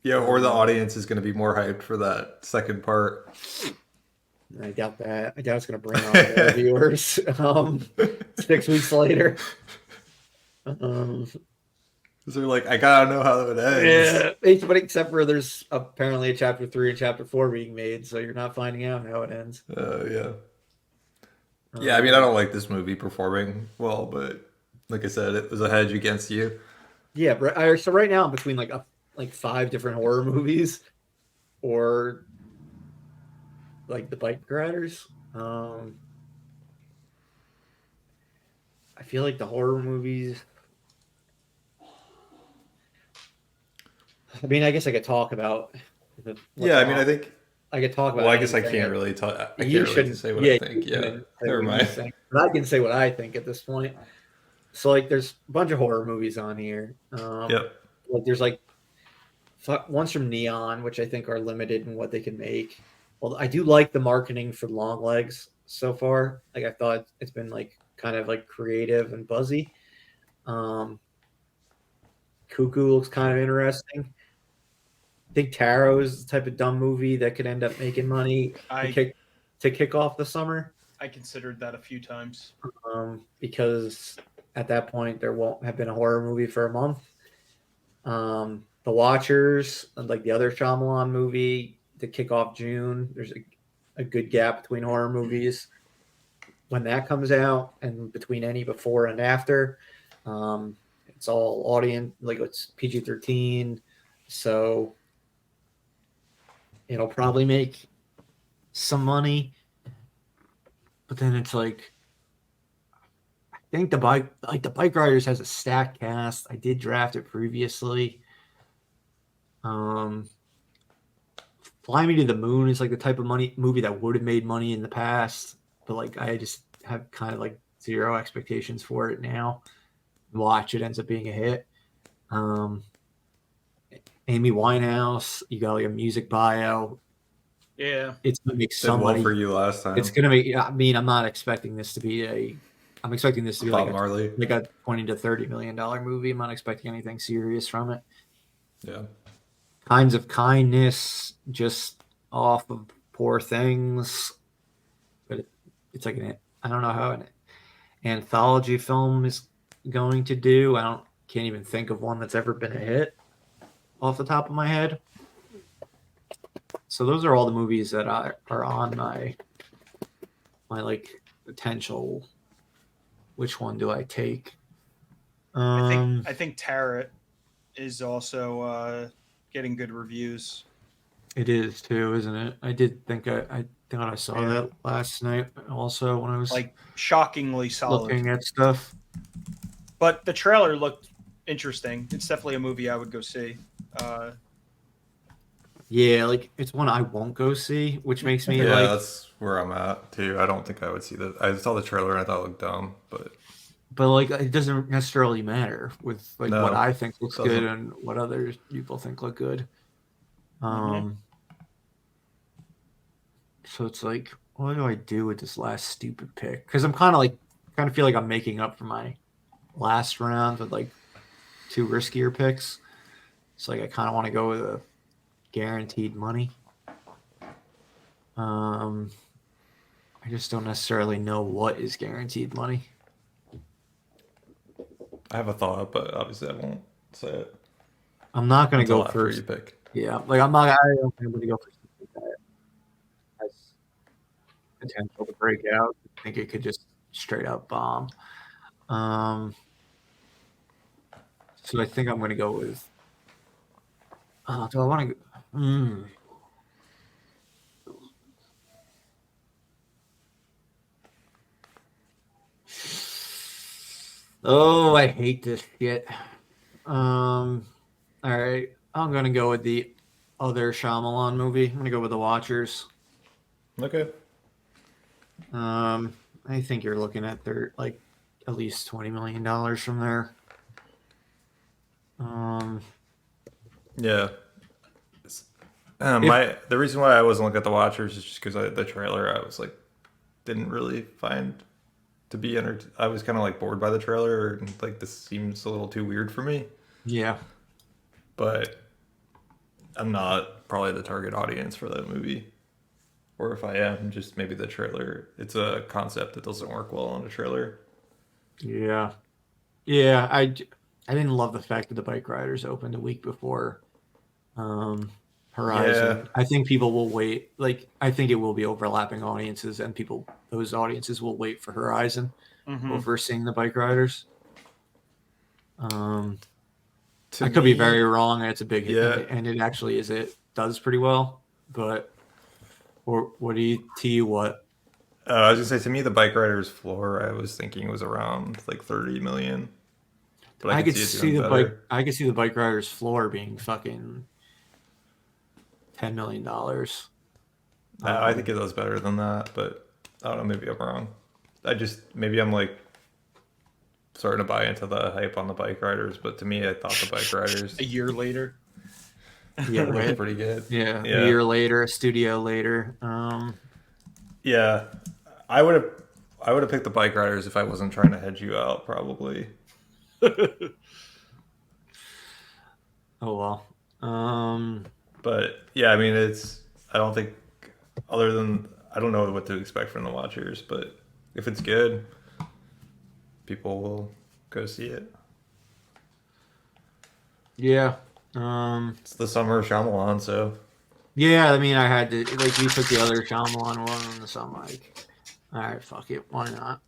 Yeah, or the audience is going to be more hyped for that second part. I doubt that. I doubt it's going to bring on more viewers 6 weeks later. So they're like, I gotta know how it ends. Yeah, but except for there's apparently a chapter 3 and chapter 4 being made, so you're not finding out how it ends. Yeah. Yeah, I mean, I don't like this movie performing well, but like I said, it was a hedge against you. Yeah, so right now I'm between like 5 different horror movies, or like the Bike Riders. I feel like the horror movies. I mean, I guess I could talk about. Yeah, I mean, I think. I could talk about. Well, I guess I anything. can't really talk. I can't You really shouldn't say what I think. you Yeah, shouldn't say never what you mind. think, but I can say what I think at this point. So, like, there's a bunch of horror movies on here. Yep. Like, there's like ones from Neon, which I think are limited in what they can make. Well, I do like the marketing for Long Legs so far. Like, I thought it's been like kind of like creative and buzzy. Cuckoo looks kind of interesting. I think Tarot is the type of dumb movie that could end up making money to kick off the summer. I considered that a few times. Because at that point there won't have been a horror movie for a month. The Watchers, like the other Shyamalan movie, to kick off June. There's a good gap between horror movies when that comes out, and between any before and after. It's all audience, like it's PG-13, so it'll probably make some money. But then it's like, I think the Bike Riders has a stacked cast. I did draft it previously. Fly Me to the Moon is like the type of movie that would have made money in the past, but like I just have kind of like zero expectations for it now. Watch it ends up being a hit. Amy Winehouse, you got like a music bio. Yeah, It's gonna make Did some well money for you last time. It's gonna make. I mean, I'm not expecting this to be I'm expecting this to be Bob like Marley. like a $20 to $30 million movie. I'm not expecting anything serious from it. Yeah. Kinds of Kindness, just off of Poor Things, but it's like I don't know how an anthology film is going to do. Can't even think of one that's ever been a hit off the top of my head. So those are all the movies that are on my like potential. Which one do I take? I think Tarot is also getting good reviews. It is too, isn't it? I did think I thought I saw that last night also when I was like shockingly solid looking at stuff. But the trailer looked interesting. It's definitely a movie I would go see. Yeah, like it's one I won't go see, which makes me Yeah, like that's where I'm at too. I don't think I would see that. I saw the trailer and I thought it looked dumb, but like it doesn't necessarily matter with like No, what I think looks doesn't. good and what other people think look good. So it's like, what do I do with this last stupid pick? Because I'm kind of feel like I'm making up for my last round with like 2 riskier picks. So like I kind of want to go with a guaranteed money. I just don't necessarily know what is guaranteed money. I have a thought, but obviously I won't say it. I'm not going to go after first. you pick. Yeah, like I don't think I'm going to go for something that has potential to break out. I think it could just straight up bomb. So I think I'm going to go with. Do I want to? Oh, I hate this shit. All right, I'm going to go with the other Shyamalan movie. I'm going to go with The Watchers. Okay. I think you're looking at like at least $20 million from there. Yeah. The reason why I wasn't looking at The Watchers is just because the trailer I was like didn't really find to be I was kind of like bored by the trailer, and like this seems a little too weird for me. Yeah. But I'm not probably the target audience for that movie. Or if I am, just maybe the trailer. It's a concept that doesn't work well on a trailer. Yeah. Yeah, I didn't love the fact that the bike riders opened a week before Horizon. Yeah. I think people will wait. Like, I think it will be overlapping audiences, and those audiences will wait for Horizon over seeing the bike riders. I could be very wrong. It's a big hit, and it actually is. It does pretty well, but what do you what? I was gonna say, to me, the bike riders floor I was thinking was around like 30 million. But I could see the bike. I could see the bike riders floor being fucking $10 million. I think it does better than that, but I don't know. Maybe I'm wrong. Maybe I'm like starting to buy into the hype on the bike riders, but to me, I thought the bike riders A year later. Yeah, were pretty good. Yeah, a year later, a studio later. Yeah, I would have picked the bike riders if I wasn't trying to hedge you out, probably. Oh well. But yeah, I mean, I don't think, other than, I don't know what to expect from the Watchers, but if it's good, people will go see it. Yeah. It's the summer of Shyamalan, so. Yeah, I mean, I had to, like, we took the other Shyamalan one, so I'm like, all right, fuck it, why not?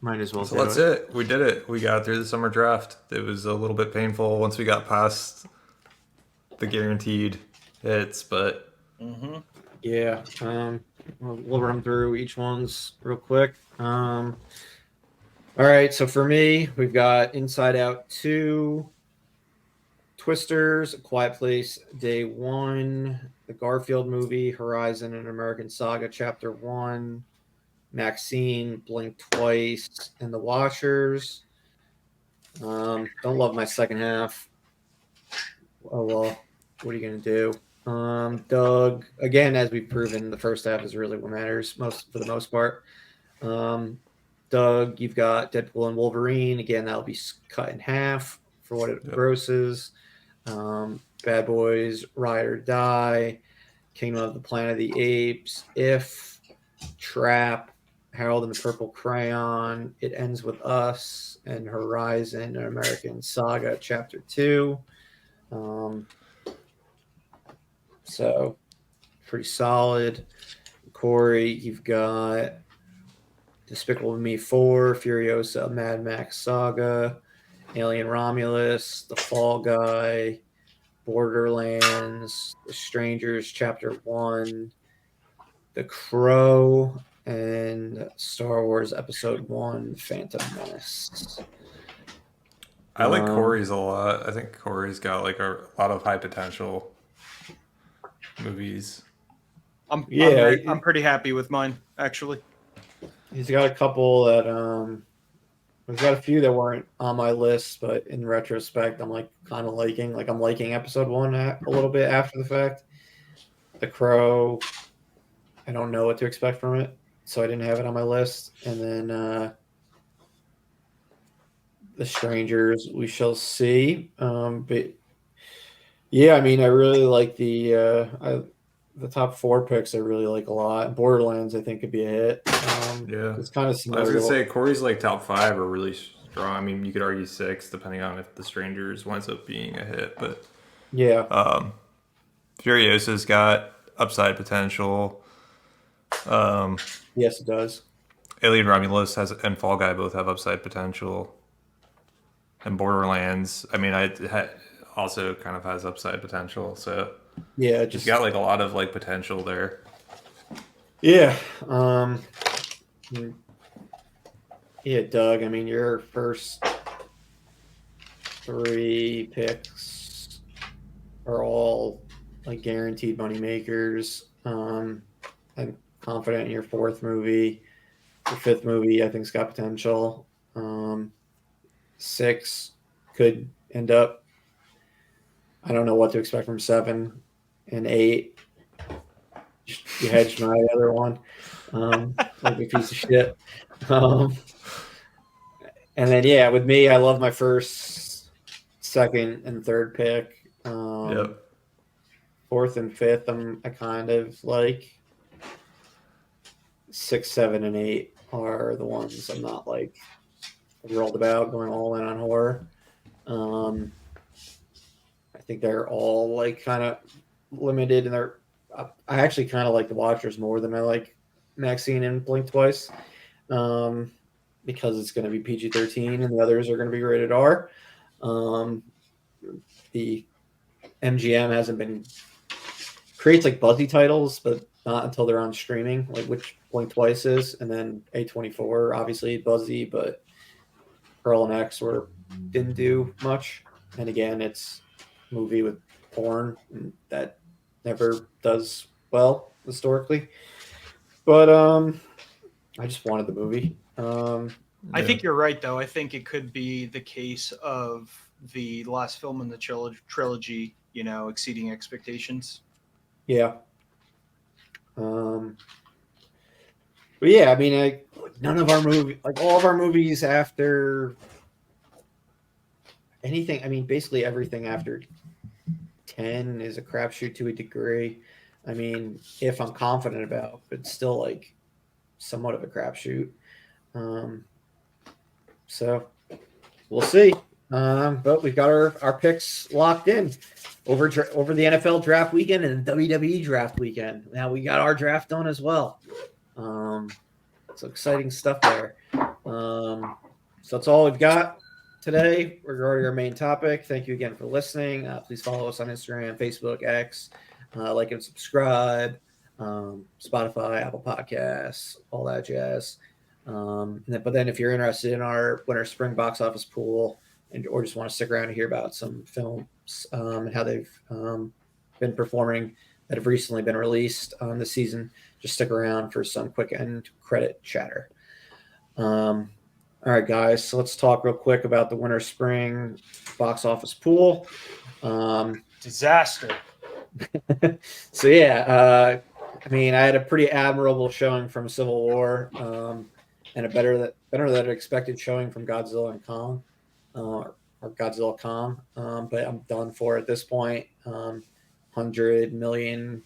Might as well. So that's it. We did it. We got through the summer draft. It was a little bit painful once we got past the guaranteed hits, but yeah. We'll run through each one's real quick. All right, so for me, we've got Inside Out 2, Twisters, A Quiet Place, Day 1, the Garfield movie, Horizon, An American Saga, Chapter 1, Maxine, Blink Twice, and The Watchers. Don't love my second half. Oh well, what are you gonna do? Doug, again, as we've proven, the first half is really what matters for the most part. Doug, you've got Deadpool and Wolverine. Again, that'll be cut in half for what it grosses. Bad Boys, Ride or Die, Kingdom of the Planet of the Apes, If, Trap, Harold and the Purple Crayon, It Ends With Us, and Horizon, An American Saga, Chapter 2. So, pretty solid. Corey, you've got Despicable Me 4, Furiosa, Mad Max Saga, Alien Romulus, The Fall Guy, Borderlands, The Strangers, Chapter 1, The Crow, and Star Wars Episode 1, Phantom Menace. I like Corey's a lot. I think Corey's got like a lot of high potential movies. I'm pretty happy with mine, actually. He's got a couple that we've got a few that weren't on my list, but in retrospect, I'm like kind of liking. Like, I'm liking Episode 1 a little bit after the fact. The Crow, I don't know what to expect from it, so I didn't have it on my list. And then The Strangers, we shall see. But yeah, I mean, I really like the top 4 picks. I really like a lot. Borderlands, I think, could be a hit. It's kind of similar. I was gonna say Corey's like top 5 are really strong. I mean, you could argue 6 depending on if The Strangers winds up being a hit, but yeah. Furiosa's got upside potential. Yes, it does. Alien Romulus and Fall Guy both have upside potential. and Borderlands. I mean, also kind of has upside potential. So Yeah, just just got like a lot of like potential there. yeah. Yeah, Doug. I mean, your first 3 picks are all like guaranteed money makers. I'm confident in your 4th movie. Your 5th movie, I think's got potential. 6 could end up. I don't know what to expect from 7 and 8. You hedged my other one, like a piece of shit. Um, and then yeah, with me, I love my first, 2nd, and 3rd pick. Yep. 4th and 5th, I kind of like. 6, 7, and 8 are the ones I'm not like thrilled about going all in on horror. I think they're all like kind of limited, and I actually kind of like the Watchers more than I like Maxine and Blink Twice, because it's going to be PG-13 and the others are going to be rated R. The MGM hasn't been creates like buzzy titles, but not until they're on streaming, like which Blink Twice is, and then A24 obviously buzzy, but Pearl and X didn't do much. And again, it's a movie with porn, and that never does well historically. But I just wanted the movie. I think you're right, though. I think it could be the case of the last film in the trilogy, exceeding expectations. Yeah. But yeah, I mean, none of our movie, like all of our movies after anything, I mean, basically everything after 10 is a crapshoot to a degree. I mean, if I'm confident about, but still like somewhat of a crapshoot. So we'll see. But we've got our picks locked in over the NFL draft weekend and WWE draft weekend. Now we got our draft done as well. So exciting stuff there. So that's all we've got today regarding our main topic. Thank you again for listening. Please follow us on Instagram, Facebook, X, like and subscribe, Spotify, Apple Podcasts, all that jazz. But then if you're interested in our winter spring box office pool, or just want to stick around and hear about some films and how they've been performing that have recently been released this season, just stick around for some quick end credit chatter. All right, guys, so let's talk real quick about the winter spring box office pool. Disaster. So yeah, I mean, I had a pretty admirable showing from Civil War, and a better than expected showing from Godzilla and Kong, or Godzilla Kong. But I'm done for at this point. 100 million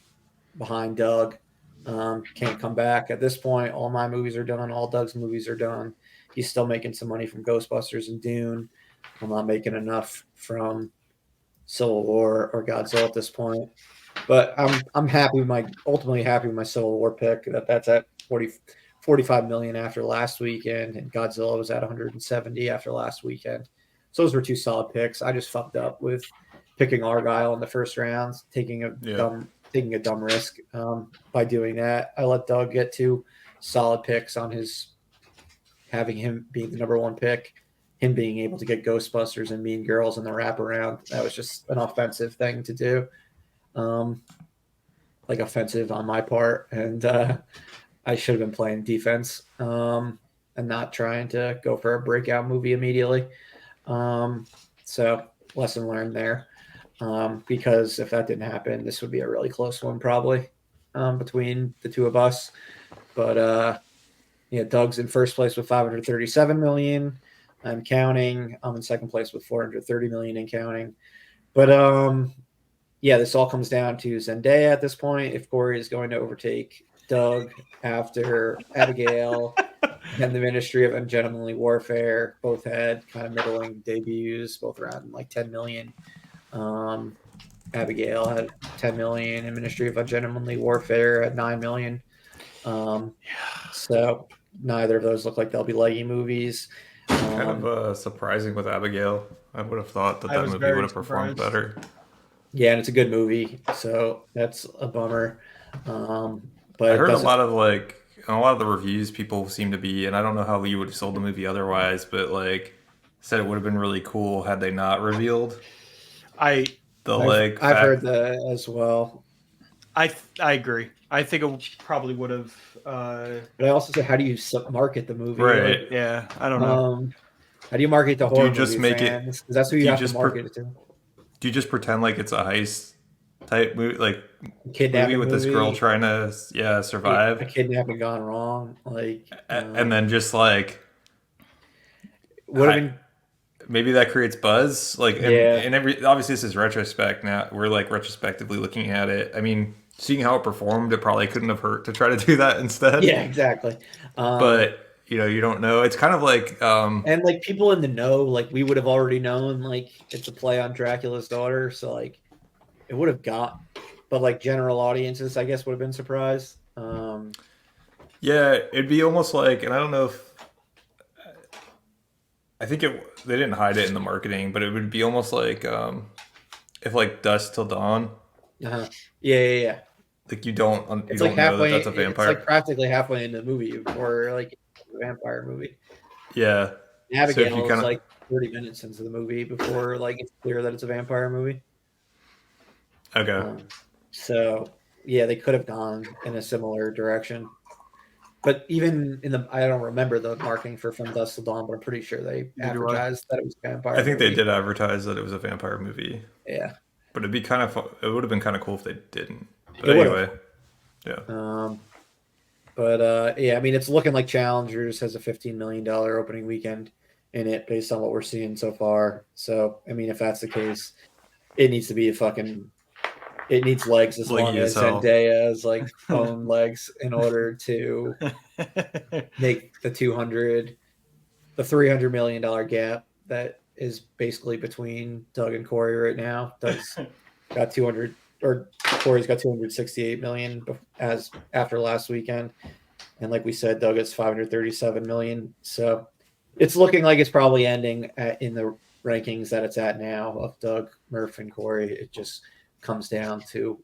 behind Doug. Can't come back at this point. All my movies are done. All Doug's movies are done. He's still making some money from Ghostbusters and Dune. I'm not making enough from Civil War or Godzilla at this point. But I'm ultimately happy with my Civil War pick. That's at 45 million after last weekend, and Godzilla was at 170 after last weekend. So those were 2 solid picks. I just fucked up with picking Argyle in the first round, taking a dumb risk by doing that. I let Doug get 2 solid picks on having him being the number 1 pick, him being able to get Ghostbusters and Mean Girls in the wraparound. That was just an offensive thing to do, like offensive on my part, and I should have been playing defense and not trying to go for a breakout movie immediately. So lesson learned there. Because if that didn't happen, this would be a really close one probably between the 2 of us. But Doug's in first place with 537 million. I'm counting. I'm in second place with 430 million and counting. But this all comes down to Zendaya at this point. If Corey is going to overtake Doug after Abigail and the Ministry of Ungentlemanly Warfare, both had kind of middling debuts, both around like 10 million. Abigail had 10 million, and Ministry of Ungentlemanly Warfare at 9 million. So neither of those look like they'll be leggy movies. Kind of surprising with Abigail. I would have thought that I that was movie very would have performed surprised. better. Yeah, and it's a good movie, so that's a bummer. But I it heard doesn't. a lot of the reviews people seem to be, and I don't know how you would have sold the movie otherwise, but like said it would have been really cool had they not revealed I the I've heard fact. that as well. I agree. I think it probably would have. But I also say, how do you market the movie? Like, Right. Yeah, I don't know. how do you market to Do you horror just movie make it? fans? Because that's who Do you you have to just pre- market it to. do you just pretend like it's a heist type movie, like movie Kidnapping with this girl movie, trying to a survive, kidnapping gone wrong. Like, and then just like would have hi- been, maybe that creates buzz. Like, yeah, and every obviously this is retrospect now. We're like retrospectively looking at it. I mean, seeing how it performed, it probably couldn't have hurt to try to do that instead. yeah, exactly. But you don't know. It's kind of like And like people in the know, like we would have already known, like it's a play on Dracula's daughter, so like it would have got, but like general audiences, I guess, would have been surprised. yeah, it'd be almost like, and I don't know if I think they didn't hide it in the marketing, but it would be almost like if like Dusk Till Dawn, Uh-huh. Yeah. like you It's like don't know that halfway. that's a It's like vampire. practically halfway into the movie before like a vampire movie. Yeah. So if you Abigail is kind of like 30 minutes into the movie before like it's clear that it's a vampire movie. okay, So yeah, they could have gone in a similar direction. But even in the, I don't remember the marketing for From Dusk Till Dawn, but I'm pretty sure they Neither do I. advertised that it was a I vampire think they movie. did advertise that it was a vampire movie, Yeah, but it'd be it would have been kind of cool if they didn't. But it would have. anyway, yeah. But yeah, I mean, it's looking like Challengers has a $15 million opening weekend in it based on what we're seeing so far. So, I mean, if that's the case, it needs to be it needs legs as long Leggy as as hell. Zendaya's like own legs in order to make the $300 million gap that is basically between Doug and Corey right now. Doug's got 200, or Corey's got 268 million as after last weekend, and like we said, Doug has 537 million. So it's looking like it's probably ending in the rankings that it's at now of Doug, Murph, and Corey. It just comes down to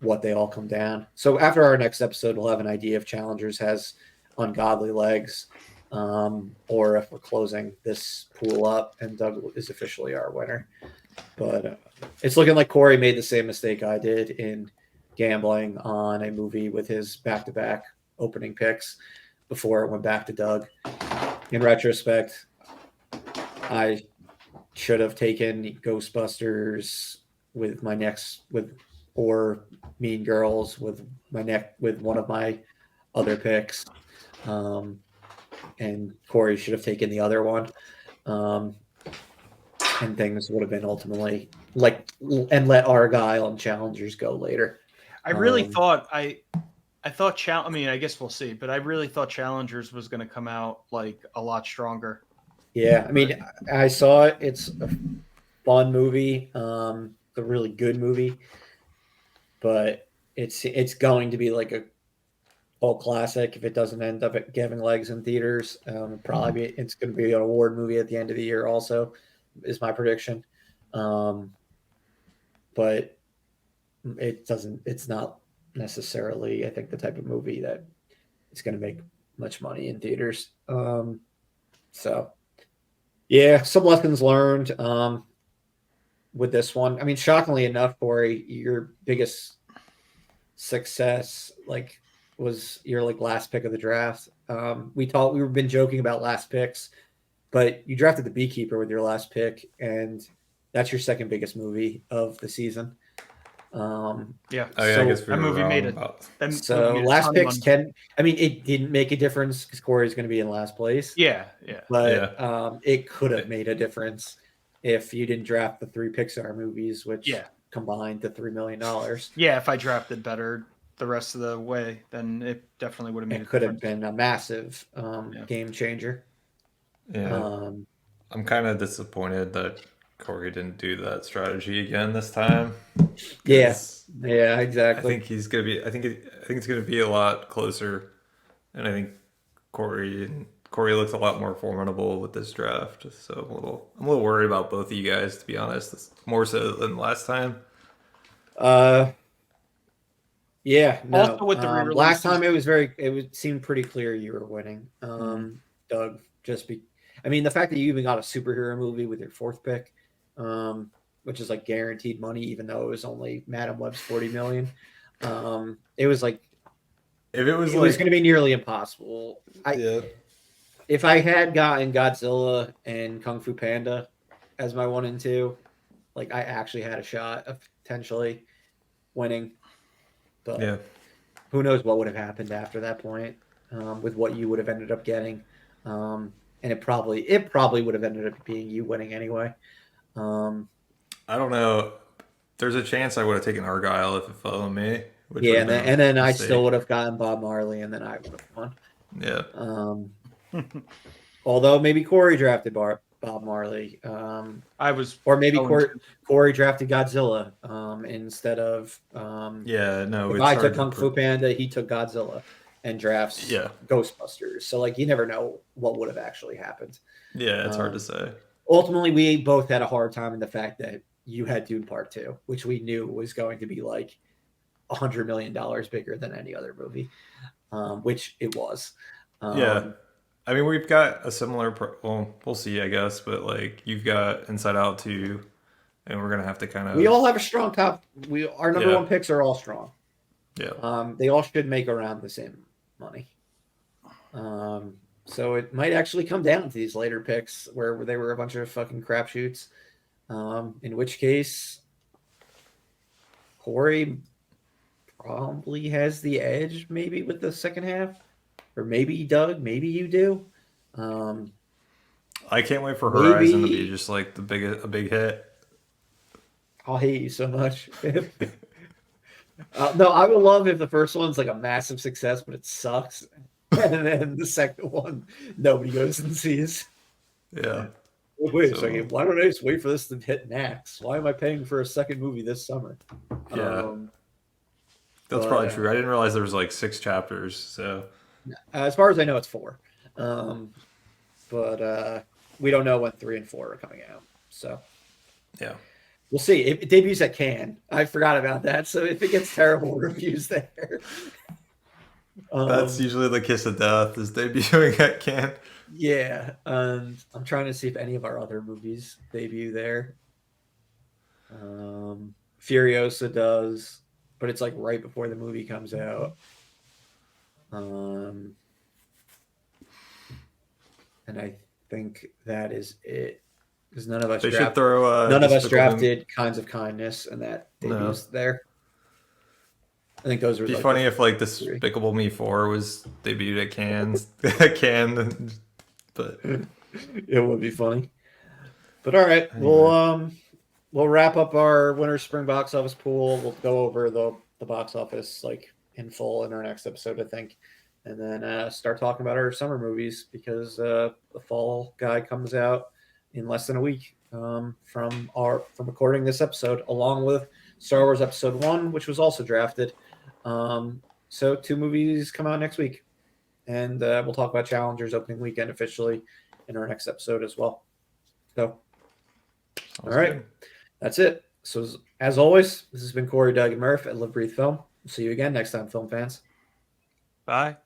what they all come down. So after our next episode, we'll have an idea if Challengers has ungodly legs, or if we're closing this pool up and Doug is officially our winner. But it's looking like Corey made the same mistake I did in gambling on a movie with his back-to-back opening picks before it went back to Doug. In retrospect, I should have taken Ghostbusters or Mean Girls with one of my other picks, and Corey should have taken the other one, and things would have been ultimately and let Argyle and Challengers go later. I really thought I thought I mean, I guess we'll see, but I really thought Challengers was going to come out like a lot stronger. Yeah, I mean, I saw it. It's a fun movie, a really good movie, but it's going to be like a cult classic if it doesn't end up giving legs in theaters. It's going to be an award movie at the end of the year. Also, is my prediction, but it doesn't. It's not necessarily, I think, the type of movie that is going to make much money in theaters. So yeah, some lessons learned with this one. I mean, shockingly enough, Corey, your biggest success was your last pick of the draft. We've been joking about last picks, but you drafted the Beekeeper with your last pick, and that's your second biggest movie of the season. Yeah. Oh yeah, So- I guess we That were movie wrong made it. about. So last picks it didn't make a difference because Corey's going to be in last place. Yeah. But it could have made a difference if you didn't draft the 3 Pixar movies, which combined to $3 million. Yeah, if I drafted better the rest of the way, then it definitely would have made It could have been a massive game changer. Yeah, I'm kind of disappointed that Corey didn't do that strategy again this time. Yeah, 'Cause exactly. I think he's gonna be. I think it's gonna be a lot closer, and I think Corey and Corey looks a lot more formidable with this draft. So I'm a little worried about both of you guys, to be honest. It's more so than last time. Yeah, no. Also with the re-releases- last time it seemed pretty clear you were winning. Doug, I mean, the fact that you even got a superhero movie with your fourth pick, which is like guaranteed money, even though it was only Madam Web's 40 million. It was like, If it was going to be nearly impossible. yeah. If I had gotten Godzilla and Kung Fu Panda as my 1 and 2, like I actually had a shot of potentially winning. But Yeah. who knows what would have happened after that point with what you would have ended up getting. And it probably would have ended up being you winning anyway. I don't know. There's a chance I would have taken Argyle if it fell on me. Which Yeah, would have been and then I mistake. still would have gotten Bob Marley, and then I would have won. Yeah. Although maybe Corey drafted Bob Marley. I was, Or maybe going Corey drafted Godzilla instead of. Yeah, no. If it's I hard took to Kung Fu Panda, he took Godzilla and drafts Ghostbusters. So, like, you never know what would have actually happened. Yeah, it's hard to say. Ultimately, we both had a hard time in the fact that you had Dune Part 2, which we knew was going to be like $100 million bigger than any other movie, which it was. Yeah. I mean, we've got a similar. Well, we'll see, I guess. But like, you've got Inside Out 2, and we're gonna have to kind of. We all have a strong top. Our number Yeah. one picks are all strong. Yeah. They all should make around the same money. So it might actually come down to these later picks where they were a bunch of fucking crapshoots. In which case, Corey probably has the edge, maybe with the second half, or maybe Doug, maybe you do. I can't wait for Horizon to maybe- be just like a big hit. I'll hate you so much. No, I would love if the first one's like a massive success, but it sucks, and then the second one nobody goes and sees. Yeah. Wait a So- second. Why don't I just wait for this to hit Max? Why am I paying for a second movie this summer? Yeah. That's but, probably true. I didn't realize there was like 6 chapters. So As far as I know, it's 4. But we don't know when 3 and 4 are coming out. So yeah. we'll see. It debuts at Cannes. I forgot about that. So if it gets terrible reviews there. That's usually the kiss of death is debuting at Cannes. Yeah. I'm trying to see if any of our other movies debut there. Furiosa does, but it's like right before the movie comes out. And I think that is it. Because none of us They should throw. none of us Despicable Me. drafted Kinds of Kindness, and that debuts there. I think those were. It'd be like funny the if like three. Despicable Me 4 was debuted at Cannes. Cannes, but It would be funny. But all right, we'll wrap up our winter spring box office pool. We'll go over the box office like in full in our next episode, I think, and then start talking about our summer movies because the fall guide comes out in less than a week from recording this episode, along with Star Wars Episode 1, which was also drafted. So 2 movies come out next week, and we'll talk about Challengers opening weekend officially in our next episode as well. So, all right, good. that's it. So as always, this has been Corey, Doug, and Murph at Live Breathe Film. We'll see you again next time, film fans. Bye.